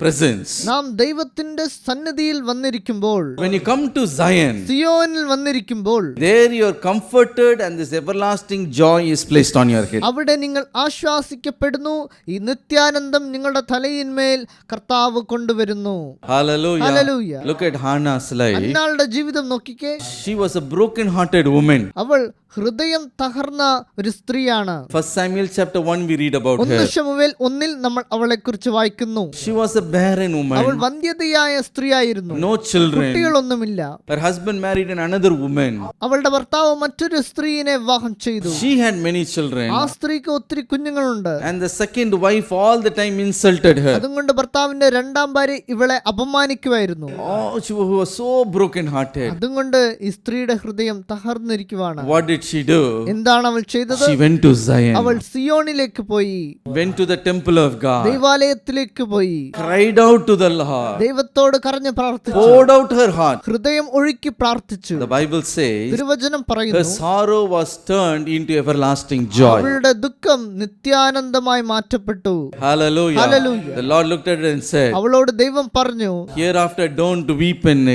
presence, നാം ദൈവത്തിന്റെ സന്നിധിയിൽ വന്നിരിക്കുമ്പോൾ, when you come to Zion, സിയോനിൽ വന്നിരിക്കുമ്പോൾ, there you are comforted and this everlasting joy is placed on your head. അവിടെ നിങ്ങൾ ആശ്വാസിക്കപ്പെടുന്നു. ഈ നിത്യാനന്ദം നിങ്ങളുടെ തലയിന്മേൽ കർത്താവ് കൊണ്ടുവരുന്നു. Hallelujah. Hallelujah. Look at Hannah's life. അന്നാളുടെ ജീവിതം നോക്കിക്കേ. She was a broken-hearted woman. അവൾ ഹൃദയം തകർന്ന ഒരു സ്ത്രീയാണ്. First Samuel chapter 1 we read about her. 1 ശമൂവേൽ 1 നമ്മൾ അവളെ കുറിച്ച് വായിക്കുന്നു. She was a barren woman. അവൾ വന്ധ്യതയായ സ്ത്രീയായിരുന്നു. No children. കുട്ടികളൊന്നുമില്ല. Her husband married another woman. അവളുടെ ഭർത്താവ് മറ്റൊരു സ്ത്രീയെ വിവാഹം ചെയ്തു. She had many children. ആ സ്ത്രീക്ക് ഒത്തിരി കുഞ്ഞുങ്ങളുണ്ട്. And the second wife all the time insulted her. അതുകൊണ്ട് ഭർത്താവിന്റെ രണ്ടാം ഭാര്യ ഇവളെ അപമാനിക്കുമായിരുന്നു. Oh, she was so broken-hearted. അതുകൊണ്ട് ഈ സ്ത്രീയുടെ ഹൃദയം തകർന്നിരിക്കുവാണ്. What did she do? എന്താണ് അവൾ ചെയ്തത്? She went to Zion. അവൾ സിയോണിലേക്ക് പോയി. Went to the temple of God. ദൈവാലയത്തിലേക്ക് പോയി. Cried out to the Lord. ദൈവത്തോട് കരഞ്ഞു പ്രാർത്ഥിച്ചു. Poured out her heart. ഹൃദയം ഒഴുക്കി പ്രാർത്ഥിച്ചു. The Bible says തിരുവചനം her പറയുന്നു, sorrow was turned into everlasting joy. അവളുടെ ദുഃഖം നിത്യാനന്ദമായി മാറ്റപ്പെട്ടു. Hallelujah. Hallelujah. The Lord looked at her and said, അവളോട് ദൈവം പറഞ്ഞു, hereafter don't weep and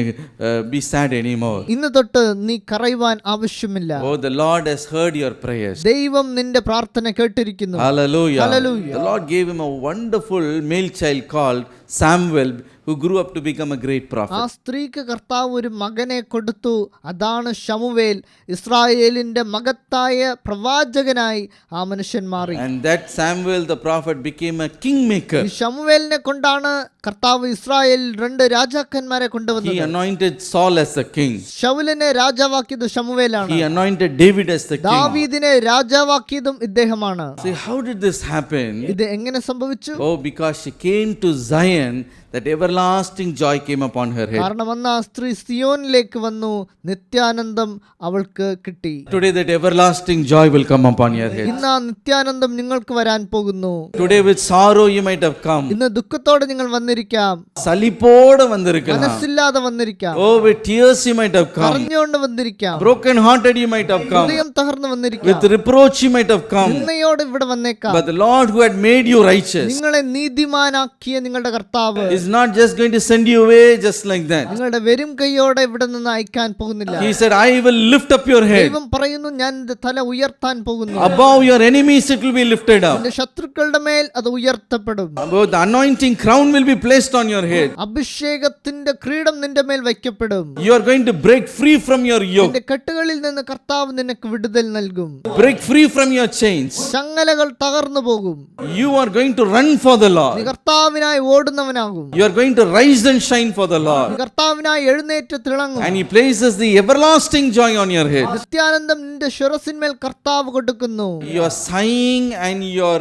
be sad anymore. ഇന്ന് തൊട്ട് നീ കരയുവാൻ ആവശ്യമില്ല. Oh, the Lord has heard your prayers. ദൈവം നിന്റെ പ്രാർത്ഥന കേട്ടിരിക്കുന്നു. Hallelujah. Hallelujah. The Lord gave him a wonderful male child called Samuel, who grew up to become a great ആ prophet. സ്ത്രീക്ക് കർത്താവ് ഒരു മകനെ കൊടുത്തു. അതാണ് ശമൂവേൽ. ഇസ്രായേലിന്റെ മകത്തായ പ്രവാചകനായി ആ മനുഷ്യൻ മാറി. And that Samuel the prophet became a kingmaker. ഈ ശമൂവേലിനെ കൊണ്ടാണ് കർത്താവ് ഇസ്രായേൽ 2 രാജാക്കന്മാരെ He കൊണ്ടുവന്നത്. anointed Saul as the king. ശൗലിനെ രാജാവാക്കിയത് ശമൂവേലാണ്. He anointed David as the king. ദാവീദിനെ രാജാവാക്കിയതും ഇദ്ദേഹമാണ്. See, how did this happen? ഇത് എങ്ങനെ സംഭവിച്ചു? Oh, because she came to Zion, that everlasting joy came upon her head. കാരണം അന്ന് ആ സ്ത്രീ സിയോനിലേക്ക് വന്നു. നിത്യാനന്ദം അവൾക്ക് കിട്ടി. Today that everlasting joy will come upon your head. ഇന്ന് ആ നിത്യാനന്ദം നിങ്ങൾക്ക് വരാൻ പോകുന്നു. Today with sorrow you might have come. ഇന്ന് ദുഃഖത്തോടെ നിങ്ങൾ വന്നിരിക്കാം. സലിപ്പോടെ വന്നിരിക്കാം. മനസ്സില്ലാതെ വന്നിരിക്കാം. Oh, with tears you might have come. കരഞ്ഞുകൊണ്ട് വന്നിരിക്കാം. Broken hearted you might have come. ഹൃദയം തകർന്ന് വന്നിരിക്കാം. With reproach you might have come. നിന്നയോട് ഇവിടെ വന്നേക്കാം. But the Lord who had made you righteous നിങ്ങളെ നീതിമാനാക്കിയ നിങ്ങളുടെ കർത്താവ് is not just going to send you away just like that. നിങ്ങളുടെ വരും കൈയോടെ ഇവിടെ നിന്ന് അയക്കാൻ പോകുന്നില്ല. He said, I will lift up your head. ദൈവം പറയുന്നു, ഞാൻ നിന്റെ തല ഉയർത്താൻ പോകുന്നു. Above your enemies it will be lifted up. നിന്റെ ശത്രുക്കളുടെ മേൽ അത് ഉയർത്തപ്പെടും. Above the anointing crown will be placed on your head. അഭിഷേകത്തിന്റെ ക്രീഡം നിന്റെ മേൽ വയ്ക്കപ്പെടും. You are going to break free from your yoke. നിന്റെ കെട്ടുകളിൽ നിന്ന് കർത്താവ് നിനക്ക് വിടുതൽ നൽകും. Break free from your chains. ചങ്ങലകൾ തകർന്നു പോകും. You are going to run for the നീ Lord. കർത്താവിനായി ഓടുന്നവനാകും. You are going to rise and shine for the നീ Lord. കർത്താവിനായി എഴുന്നേറ്റ് തിളങ്ങും. And He places the everlasting joy on your head. നിത്യാനന്ദം നിന്റെ ശിരസിന്മേൽ കർത്താവ് കൊടുക്കുന്നു. Your sighing and your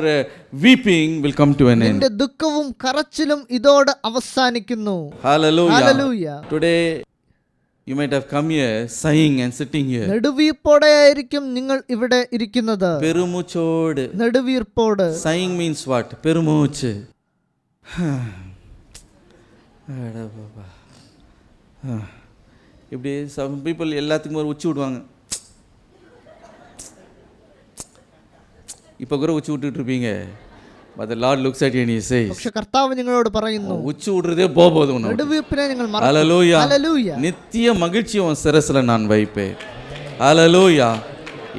weeping will come to an end. നിന്റെ ദുഃഖവും കരച്ചിലും ഇതോടെ അവസാനിക്കുന്നു. Hallelujah. Hallelujah. Today you might have come here sighing and sitting here. നെടുവീർപ്പോടെ ആയിരിക്കും നിങ്ങൾ ഇവിടെ ഇരിക്കുന്നത്. പെരുമുച്ചോട്. നെടുവീർപ്പോട്. Sighing means what? പെരുമൂച്ച്. இப்படி some people எல்லாத்துக்கும் ஒரு உச்சி விடுவாங்க. இப்போ கூட உச்சி விட்டுட்டு இருப்பீங்க. But the Lord looks at you and He says, പക്ഷെ കർത്താവ് നിങ്ങളോട് പറയുന്നു, உச்சி விடுறதே போகுது உனக்கு. നെടുവീർപ്പിനെ നിങ്ങൾ മറക്കരുത്. Hallelujah. Hallelujah. நித்திய மகிழ்ச்சி உன் சிரசில் நான் வைப்பேன். Hallelujah.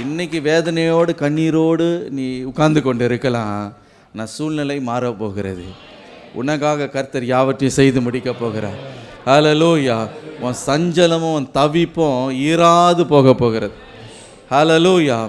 இன்னைக்கு வேதனையோடு கண்ணீரோடு நீ உட்கார்ந்து கொண்டு இருக்கலாம். நான் சூழ்நிலை மாற போகிறது. உனக்காக கர்த்தர் யாவற்றையும் செய்து முடிக்க போகிறார். Hallelujah. உன் சஞ்சலமும் உன் தவிப்பும் ஈராது போக போகிறது. Hallelujah.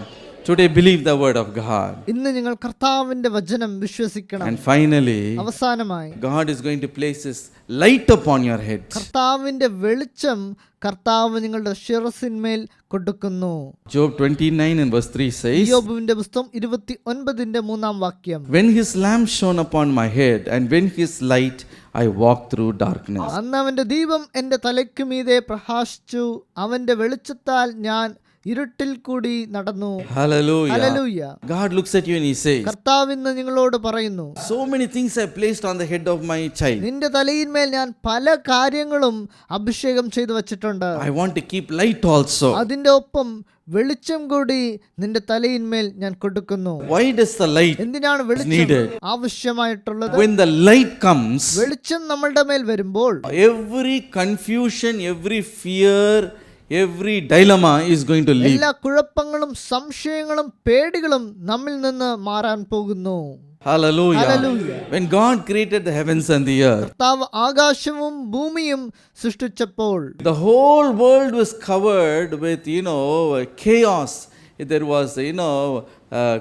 Today believe the word of God. ഇന്ന് നിങ്ങൾ കർത്താവിന്റെ വചനം വിശ്വസിക്കണം. And finally, അവസാനമായി God is going to place His light upon your head. കർത്താവിന്റെ വെളിച്ചം കർത്താവ് നിങ്ങളുടെ ശിരസിന്മേൽ കൊടുക്കുന്നു. Job 29 and verse 3 says, യോബുവിന്റെ പുസ്തകം 29ന്റെ 3-ാം വാക്യം. When His lamp shone upon my head, and when His light I walked through darkness. അന്ന് അവന്റെ ദീപം എന്റെ തലയ്ക്കു മീതെ പ്രകാശിച്ചു. അവന്റെ വെളിച്ചത്താൽ ഞാൻ ഇരുട്ടിൽ കൂടി നടന്നു. Hallelujah. Hallelujah. God looks at you and he says, കർത്താവ് ഇന്ന് നിങ്ങളോട് പറയുന്നു, so many things I placed on the head of my child. നിന്റെ തലയിന്മേൽ ഞാൻ പല കാര്യങ്ങളും അഭിഷേകം ചെയ്തു വച്ചിട്ടുണ്ട്. I want to keep light also. അതിന്റെ ഒപ്പം വെളിച്ചം കൂടി നിന്റെ തലയിന്മേൽ ഞാൻ കൊടുക്കുന്നു. Why does the light? എന്തിനാണ് വെളിച്ചം needed. ആവശ്യമായിട്ടുള്ളത്? When the light comes, വെളിച്ചം നമ്മളുടെ മേൽ വരുമ്പോൾ every confusion, every fear, every dilemma is going to leave. എല്ലാ കുഴപ്പങ്ങളും സംശയങ്ങളും പേടികളും നമ്മിൽ നിന്ന് മാറാൻ പോകുന്നു. Hallelujah. Hallelujah. When God created the heavens and the earth, കർത്താവ് ആകാശവും ഭൂമിയും സൃഷ്ടിച്ചപ്പോൾ the whole world was covered with, chaos. There was,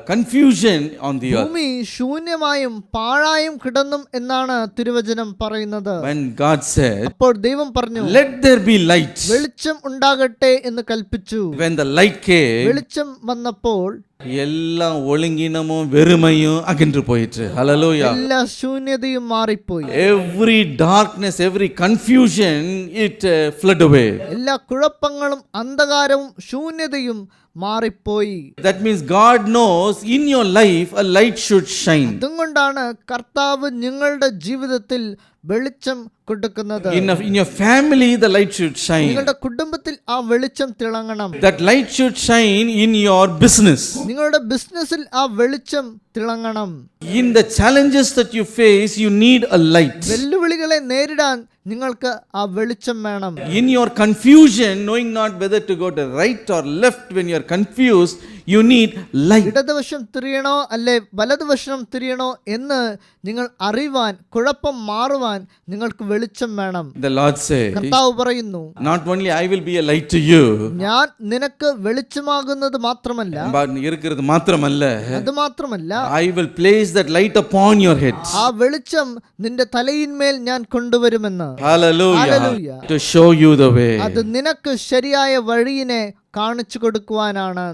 confusion on the earth. ഭൂമി ശൂന്യമായും പാഴായും കിടന്നും എന്നാണ് തിരുവചനം പറയുന്നത്. When God said, അപ്പോൾ ദൈവം പറഞ്ഞു, let there be light. വെളിച്ചം ഉണ്ടാകട്ടെ എന്ന് കൽപ്പിച്ചു. When the light came, വെളിച്ചം വന്നപ്പോൾ எல்லாம் ஒழுங்கினமும் வெறுமையும் அகன்று போயிற்று. Hallelujah. എല്ലാ ശൂന്യതയും മാറിപ്പോയി. Every darkness, every confusion, it fled away. എല്ലാ കുഴപ്പങ്ങളും അന്ധകാരവും ശൂന്യതയും മാറിപ്പോയി. That means God knows in your life a light should shine. അതുകൊണ്ടാണ് കർത്താവ് നിങ്ങളുടെ ജീവിതത്തിൽ വെളിച്ചം കൊടുക്കുന്നത്. In your family the light should shine. നിങ്ങളുടെ കുടുംബത്തിൽ ആ വെളിച്ചം തിളങ്ങണം. That light should shine in your business. നിങ്ങളുടെ ബിസിനസ്സിൽ ആ വെളിച്ചം തിളങ്ങണം. In the challenges that you face, you need a light. വെല്ലുവിളികളെ നേരിടാൻ നിങ്ങൾക്ക് ആ വെളിച്ചം വേണം. In your confusion, knowing not whether to go to right or left, when you are confused, you need light. ഇടതുവശം തിരിയണോ അല്ലെ വലതുവശം തിരിയണോ എന്ന് നിങ്ങൾ അറിവാൻ, കുഴപ്പം മാറുവാൻ നിങ്ങൾക്ക് വെളിച്ചം വേണം. The Lord says, കർത്താവ് പറയുന്നു, not only I will be a light to you, ഞാൻ നിനക്ക് വെളിച്ചമാകുന്നത് മാത്രമല്ല, இருக்கிறது மாத்திரமல்ல, അത് മാത്രമല്ല, I will place that light upon your head. ആ വെളിച്ചം നിന്റെ തലയിന്മേൽ ഞാൻ കൊണ്ടുവരുമെന്ന്. Hallelujah. Hallelujah. To show you the way. അത് നിനക്ക് ശരിയായ വഴിയിനെ കാണിച്ചു കൊടുക്കുവാനാണ്.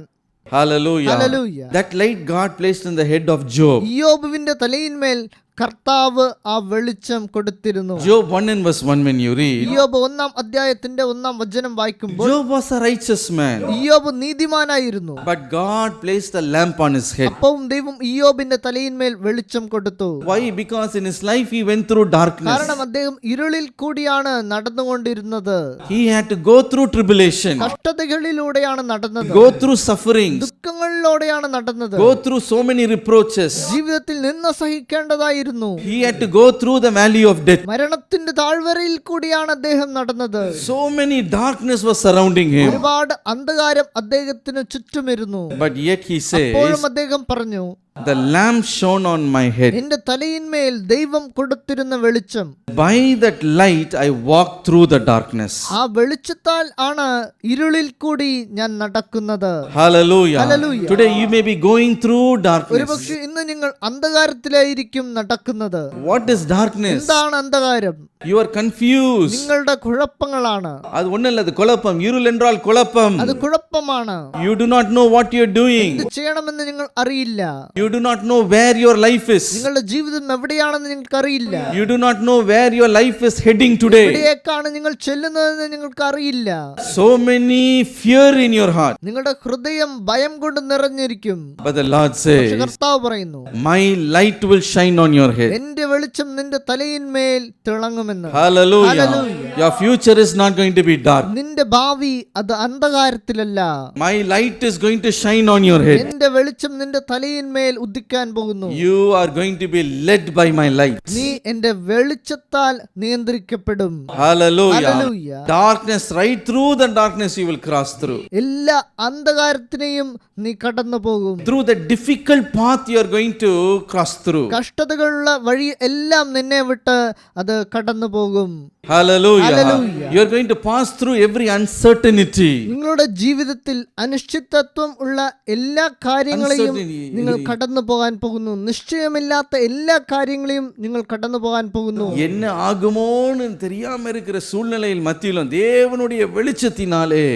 Hallelujah. Hallelujah. That light God placed in the head of Job. ഇയ്യോബുവിന്റെ തലയിന്മേൽ കർത്താവ് ആ വെളിച്ചം കൊടുത്തിരുന്നു. Job 1 and verse 1 when you read, ഇയ്യോബ് 1-ാം അധ്യായത്തിന്റെ 1-ാം വചനം വായിക്കുമ്പോൾ, Job was a righteous man, ഇയ്യോബ് നീതിമാനായിരുന്നു. but God placed a lamp on his head. അപ്പോൾ ദൈവം ഇയ്യോബിന്റെ തലയിന്മേൽ വെളിച്ചം കൊടുത്തു. Why? Because in his life he went through darkness. കാരണം അദ്ദേഹം ഇരുളിൽ കൂടിയാണ് നടന്നുകൊണ്ടിരുന്നത്. He had to go through tribulation, കഷ്ടതകളിലൂടെയാണ് നടന്നത്. go through sufferings, ദുഃഖങ്ങളിലൂടെയാണ് നടന്നത്. go through so many reproaches. ജീവിതത്തിൽ നിന്ന് സഹിക്കേണ്ടതായിരുന്നു. He had to go through the valley of death. മരണത്തിന്റെ താഴ്വരയിൽ കൂടിയാണ് അദ്ദേഹം നടന്നത്. So many darkness was surrounding him. ഒരുപാട് അന്ധകാരം അദ്ദേഹത്തിന് ചുറ്റുമിരുന്നു. But yet he അപ്പോഴും says, അദ്ദേഹം പറഞ്ഞു, the lamp shone on my head. എന്റെ തലയിന്മേൽ ദൈവം കൊടുത്തിരുന്ന വെളിച്ചം. By that light I walked through the darkness. ആ വെളിച്ചത്താൽ ആണ് ഇരുളിൽ കൂടി ഞാൻ നടക്കുന്നത്. Hallelujah. Hallelujah. Today you may be going through darkness. ഒരുപക്ഷെ ഇന്ന് നിങ്ങൾ അന്ധകാരത്തിലായിരിക്കും നടക്കുന്നത്. What is darkness? എന്താണ് അന്ധകാരം? You are confused. നിങ്ങളുടെ കുഴപ്പങ്ങളാണ്. அது ஒண்ணல்ல, அது குழப்பம். இருள் என்றால் குழப்பம். അത് കുഴപ്പമാണ്. You do not know what you are doing. എന്ത് ചെയ്യണമെന്ന് നിങ്ങൾ അറിയില്ല. You do not know where your life is. നിങ്ങളുടെ ജീവിതം എവിടെയാണെന്ന് നിങ്ങൾക്ക് അറിയില്ല. You do not know where your life is heading today. എവിടേക്കാണ് നിങ്ങൾ ചെല്ലുന്നതെന്ന് നിങ്ങൾക്ക് അറിയില്ല. So many fear in your heart. നിങ്ങളുടെ ഹൃദയം ഭയം കൊണ്ട് നിറഞ്ഞിരിക്കും. But the Lord says, കർത്താവ് പറയുന്നു, my light will shine on your head. എന്റെ വെളിച്ചം നിന്റെ തലയിന്മേൽ തിളങ്ങുമെന്ന്. Hallelujah. Hallelujah. Your future is not going to be dark. നിന്റെ ഭാവി അത് അന്ധകാരത്തിലല്ല. My light is going to shine on your head. എന്റെ വെളിച്ചം നിന്റെ തലയിന്മേൽ ഉദിക്കാൻ പോകുന്നു. You are going to be led by my light. നീ എന്റെ വെളിച്ചത്താൽ നിയന്ത്രിക്കപ്പെടും. Hallelujah. Hallelujah. Darkness, right through the darkness you will cross through. എല്ലാ അന്ധകാരത്തിനെയും നീ കടന്നു പോകും. Through the difficult path you are going to cross through. കഷ്ടതകളുള്ള വഴി എല്ലാം നിന്നെ വിട്ട് അത് കടന്നു പോകും. Hallelujah. Hallelujah. You are going to pass through every uncertainty. നിങ്ങളുടെ ജീവിതത്തിൽ അനിശ്ചിതത്വം ഉള്ള എല്ലാ കാര്യങ്ങളെയും Uncertainty. നിങ്ങൾ കടന്നു പോകാൻ പോകുന്നു. നിശ്ചയമില്ലാത്ത എല്ലാ കാര്യങ്ങളെയും നിങ്ങൾ കടന്നു പോകാൻ പോകുന്നു. என்ன ஆகுமோன்னு தெரியாம இருக்கிற சூழ்நிலையில் மத்தியிலும் தேவனுடைய வெளிச்சத்தினாலே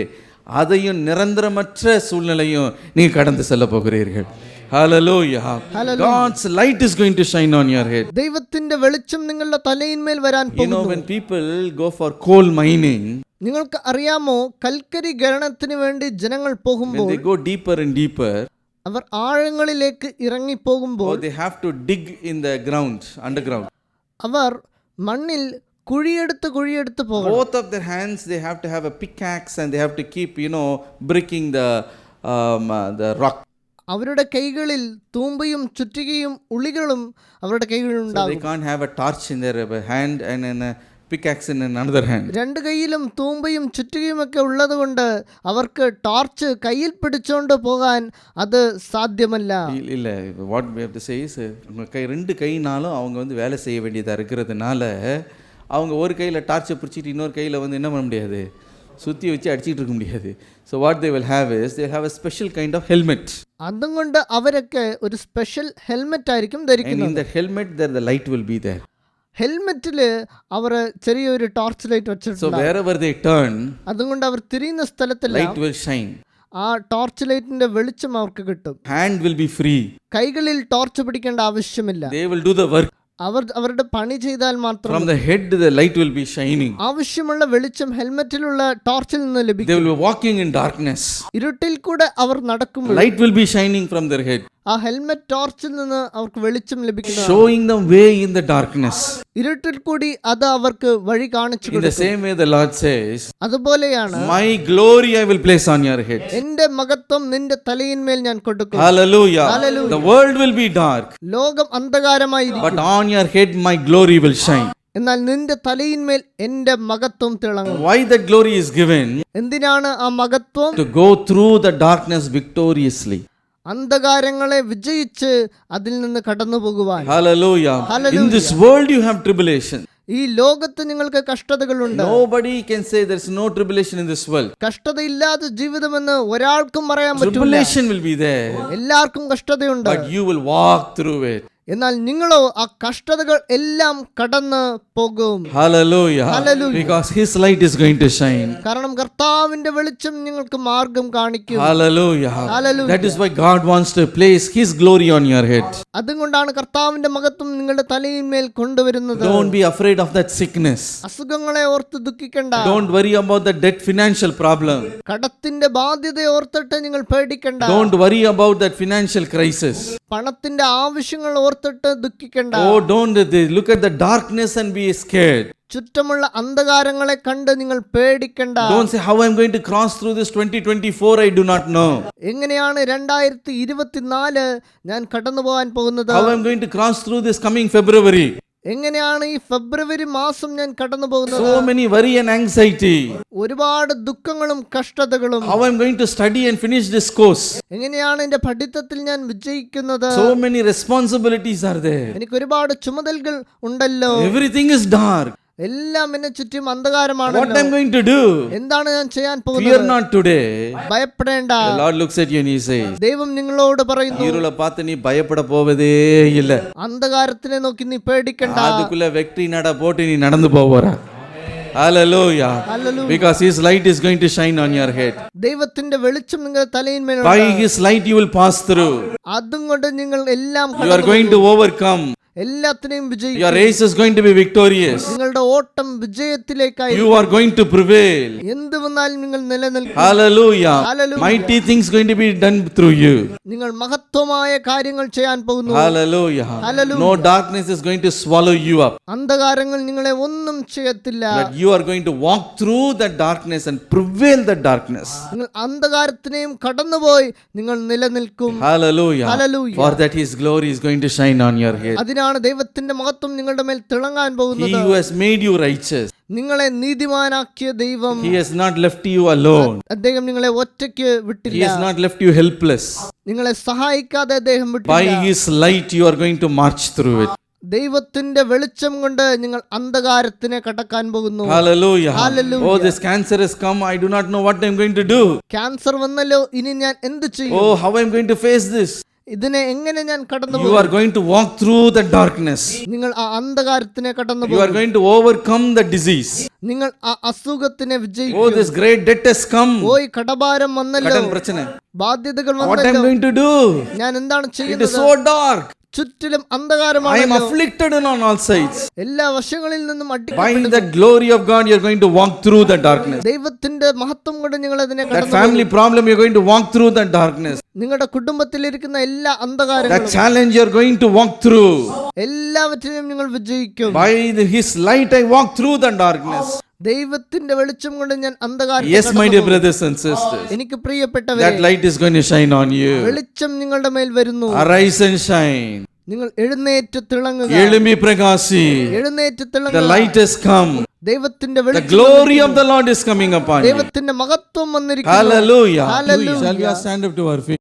அதையும் நிரந்தரமற்ற சூழ்நிலையும் நீங்க கடந்து செல்ல போகிறீர்கள். Hallelujah. Hallelujah. God's light is going to shine on your head. ദൈവത്തിന്റെ വെളിച്ചം നിങ്ങളുടെ തലയിന്മേൽ വരാൻ You know, പോകുന്നു. when people go for coal mining, നിങ്ങൾക്ക് അറിയാമോ, കൽക്കരി ഖനനത്തിന് വേണ്ടി ജനങ്ങൾ when പോകുമ്പോൾ, they go deeper and deeper, അവർ ആഴങ്ങളിലേക്ക് ഇറങ്ങിപ്പോകുമ്പോൾ, they have to dig in the ground, underground. അവർ മണ്ണിൽ കുഴിയെടുത്ത് പോകണം. Both of their hands, they have to have a pickaxe and they have to keep, breaking the rock. അവരുടെ കൈകളിൽ തൂമ്പയും ചുറ്റികയും ഉളികളും അവരുടെ കൈകളിൽ So they ഉണ്ടാകും. can't have a torch in their hand and then a pickaxe in another hand. രണ്ട് കൈയിലും തൂമ്പയും ചുറ്റികയും ഒക്കെ ഉള്ളത് കൊണ്ട് അവർക്ക് ടോർച്ച് കയ്യിൽ പിടിച്ചോണ്ട് പോകാൻ അത് സാധ്യമല്ല. இல்லை what we have to say is ரெண்டு கைனாலும் அவங்க வேலை செய்ய வேண்டியதாக இருக்கிறதுனால அவங்க ஒரு கையில் டார்ச்சை பிடிச்சிட்டு இன்னொரு கையில் என்ன பண்ண முடியாது, சுற்றி வச்சு அடிச்சிட்டு இருக்க முடியாது. So what they will have is they will have a special kind of helmet. അതുകൊണ്ട് അവരൊക്കെ ഒരു സ്പെഷ്യൽ ഹെൽമെറ്റ് ആയിരിക്കും And in ധരിക്കുന്നത്. that helmet there the light will be there. ഹെൽമെറ്റില് അവർ ചെറിയൊരു ടോർച്ച് ലൈറ്റ് So വെച്ചിട്ടുണ്ട്. wherever they turn, അതുകൊണ്ട് അവർ തിരിയുന്ന സ്ഥലത്തെല്ലാം light will shine. ആ ടോർച്ച് ലൈറ്റിന്റെ വെളിച്ചം അവർക്ക് കിട്ടും. Hand will be free. കൈകളിൽ ടോർച്ച് പിടിക്കേണ്ട ആവശ്യമില്ല. They will do the work. അവർ അവരുടെ പണി ചെയ്താൽ മാത്രം From the head the light will be shining. ആവശ്യമുള്ള വെളിച്ചം ഹെൽമെറ്റിലുള്ള ടോർച്ചിൽ നിന്ന് They ലഭിക്കും. will be walking in darkness. ഇരുട്ടിൽ കൂടെ അവർ നടക്കുമ്പോൾ Light will be shining from their head, ആ ഹെൽമെറ്റ് ടോർച്ചിൽ നിന്ന് അവർക്ക് വെളിച്ചം ലഭിക്കുന്നു. showing them way in the darkness. ഇരുട്ടിൽ കൂടി അത് അവർക്ക് വഴി കാണിച്ചു In the കൊടുക്കും. same way the Lord says, അതുപോലെയാണ് my glory I will place on your head. എന്റെ മഹത്വം നിന്റെ തലയിന്മേൽ ഞാൻ കൊടുക്കും. Hallelujah. Hallelujah. The world will be dark, ലോകം അന്ധകാരമായിരിക്കും, but on your head my glory will shine. എന്നാൽ നിന്റെ തലയിന്മേൽ എന്റെ മഹത്വം തിളങ്ങും. Why that glory is given? എന്തിനാണ് ആ മഹത്വം? To go through the darkness victoriously. അന്ധകാരങ്ങളെ വിജയിച്ച് അതിൽ നിന്ന് കടന്നു പോകുവാൻ. Hallelujah. Hallelujah. In this world you have tribulation. ഈ ലോകത്ത് നിങ്ങൾക്ക് കഷ്ടതകളുണ്ട്. Nobody can say there is no tribulation in this world. കഷ്ടതയില്ലാത്ത ജീവിതമെന്ന് ഒരാൾക്കും പറയാൻ പറ്റില്ല. Tribulation will be there, എല്ലാവർക്കും കഷ്ടതയുണ്ട്. but you will walk through it. എന്നാൽ നിങ്ങളോ ആ കഷ്ടതകൾ എല്ലാം കടന്ന് പോകും. Hallelujah. Hallelujah. Because his light is going to shine. കാരണം കർത്താവിന്റെ വെളിച്ചം നിങ്ങൾക്ക് മാർഗം കാണിക്കും. Hallelujah. Hallelujah. That is why God wants to place his glory on your head. അതുകൊണ്ടാണ് കർത്താവിന്റെ മഹത്വം നിങ്ങളുടെ തലയിന്മേൽ കൊണ്ടുവരുന്നത്. Don't be afraid of that sickness. അസുഖങ്ങളെ ഓർത്ത് ദുഃഖിക്കണ്ട. Don't worry about the debt financial problem. കടത്തിന്റെ ബാധ്യത ഓർത്തിട്ട് നിങ്ങൾ പേടിക്കണ്ട. Don't worry about that financial crisis. പണത്തിന്റെ ആവശ്യങ്ങൾ ഓർത്തിട്ട് ദുഃഖിക്കണ്ട. Oh, don't look at the darkness and be scared. ചുറ്റുമുള്ള അന്ധകാരങ്ങളെ കണ്ട് നിങ്ങൾ പേടിക്കണ്ട. Don't say how I'm going to cross through this 2024 I do not know. എങ്ങനെയാണ് 2024 ഞാൻ കടന്നു പോകാൻ പോകുന്നത്? How I'm going to cross through this coming February. എങ്ങനെയാണ് ഈ ഫെബ്രുവരി മാസം ഞാൻ കടന്നു പോകുന്നത്? So many worry and anxiety. ഒരുപാട് ദുഃഖങ്ങളും കഷ്ടതകളും. How I'm going to study and finish this course. എങ്ങനെയാണ് എന്റെ പഠിത്തത്തിൽ ഞാൻ വിജയിക്കുന്നത്? So many responsibilities are there. എനിക്ക് ഒരുപാട് ചുമതലകൾ ഉണ്ടല്ലോ. Everything is dark. എല്ലാം എന്നെ ചുറ്റും What അന്ധകാരമാണല്ലോ. I'm going to do? എന്താണ് ഞാൻ ചെയ്യാൻ Fear പോകുന്നത്? not today. ഭയപ്പെടേണ്ട. The Lord looks at you and he says, ദൈവം നിങ്ങളോട് പറയുന്നു, ഇരുള பார்த்து நீ பயப்பட போவதே இல்ல. അന്ധകാരത്തിനെ നോക്കി നീ പേടിക്കണ്ട. அதுக்குள்ள வெற்றி நட போட்டு நீ நடந்து போவற. Hallelujah. Hallelujah. Because his light is going to shine on your head. ദൈവത്തിന്റെ വെളിച്ചം നിങ്ങളുടെ തലയിന്മേൽ By his light you will pass through. അതും കൊണ്ട് നിങ്ങൾ എല്ലാം You are going to overcome. എല്ലാത്തിനെയും വിജയിക്കും. Your race is going to be victorious. നിങ്ങളുടെ ഓട്ടം വിജയത്തിലേക്കായി. You are going to prevail. എന്ത് വന്നാലും നിങ്ങൾ നിലനിൽക്കും. Hallelujah. Hallelujah. Mighty things going to be done through you. നിങ്ങൾ മഹത്വമായ കാര്യങ്ങൾ ചെയ്യാൻ പോകുന്നു. Hallelujah. Hallelujah. No darkness is going to swallow you up. അന്ധകാരങ്ങൾ നിങ്ങളെ ഒന്നും ചെയ്യത്തില്ല. But you are going to walk through the darkness and prevail the darkness. നിങ്ങൾ അന്ധകാരത്തിനെയും കടന്നുപോയി നിങ്ങൾ നിലനിൽക്കും. Hallelujah. Hallelujah. For that his glory is going to shine on your head. അതിനാണ് ദൈവത്തിന്റെ മഹത്വം നിങ്ങളുടെ മേൽ തിളങ്ങാൻ He പോകുന്നത്. who has made you righteous, നിങ്ങളെ നീതിമാനാക്കിയ ദൈവം, he has not left you alone. അദ്ദേഹം നിങ്ങളെ ഒറ്റയ്ക്ക് He വിട്ടില്ല. has not left you helpless. നിങ്ങളെ സഹായിക്കാതെ അദ്ദേഹം By വിട്ടില്ല. his light you are going to march through it. ദൈവത്തിന്റെ വെളിച്ചം കൊണ്ട് നിങ്ങൾ അന്ധകാരത്തിനെ കടക്കാൻ പോകുന്നു. Hallelujah. Hallelujah. Oh, this cancer has come. I do not know what I'm going to do. Cancer വന്നല്ലോ, ഇനി ഞാൻ എന്ത് ചെയ്യും? Oh, how I'm going to face this. ഇതിനെ എങ്ങനെ ഞാൻ കടന്നു You പോകും? are going to walk through the darkness. നിങ്ങൾ ആ അന്ധകാരത്തിനെ കടന്നു You are പോകും. going to overcome the disease. നിങ്ങൾ ആ അസുഖത്തിനെ Oh, വിജയിക്കും. this great debt has come. ഓയ് കടഭാരം വന്നല്ലോ, കടം പ്രശ്നം. ബാധ്യതകൾ What I'm വന്നല്ലോ, going to do? ഞാൻ എന്താണ് It is ചെയ്യുന്നത്? so dark. ചുറ്റിലും I am അന്ധകാരമാണ്. afflicted on all sides. എല്ലാ വശങ്ങളിൽ നിന്നും By അടിക്കപ്പെടുന്നു. the glory of God, you are going to walk through the darkness. ദൈവത്തിന്റെ മഹത്വം കൊണ്ട് നിങ്ങൾ അതിനെ That കടന്നു family problem, you are going to walk through the darkness. നിങ്ങളുടെ കുടുംബത്തിലിരിക്കുന്ന എല്ലാ That അന്ധകാരങ്ങളും challenge, you are going to walk through. എല്ലാവറ്റിനെയും നിങ്ങൾ വിജയിക്കും. By His light, I walk through the darkness. ദൈവത്തിന്റെ വെളിച്ചം കൊണ്ട് ഞാൻ അന്ധകാരത്തെ Yes, my dear കടന്നു. brothers and sisters. എനിക്ക് പ്രിയപ്പെട്ടവരെ, That light is going to shine on you. വെളിച്ചം നിങ്ങളുടെ മേൽ വരുന്നു. Arise and shine. നിങ്ങൾ എഴുന്നേറ്റ് തിളങ്ങുക. Elumi Prakasi. എഴുന്നേറ്റ് The തിളങ്ങുക. light has come. ദൈവത്തിന്റെ The വെളിച്ചം glory of the Lord is coming upon you. ദൈവത്തിന്റെ മഹത്വം വന്നിരിക്കുന്നു. Hallelujah. Hallelujah. Shall we all stand up to our feet?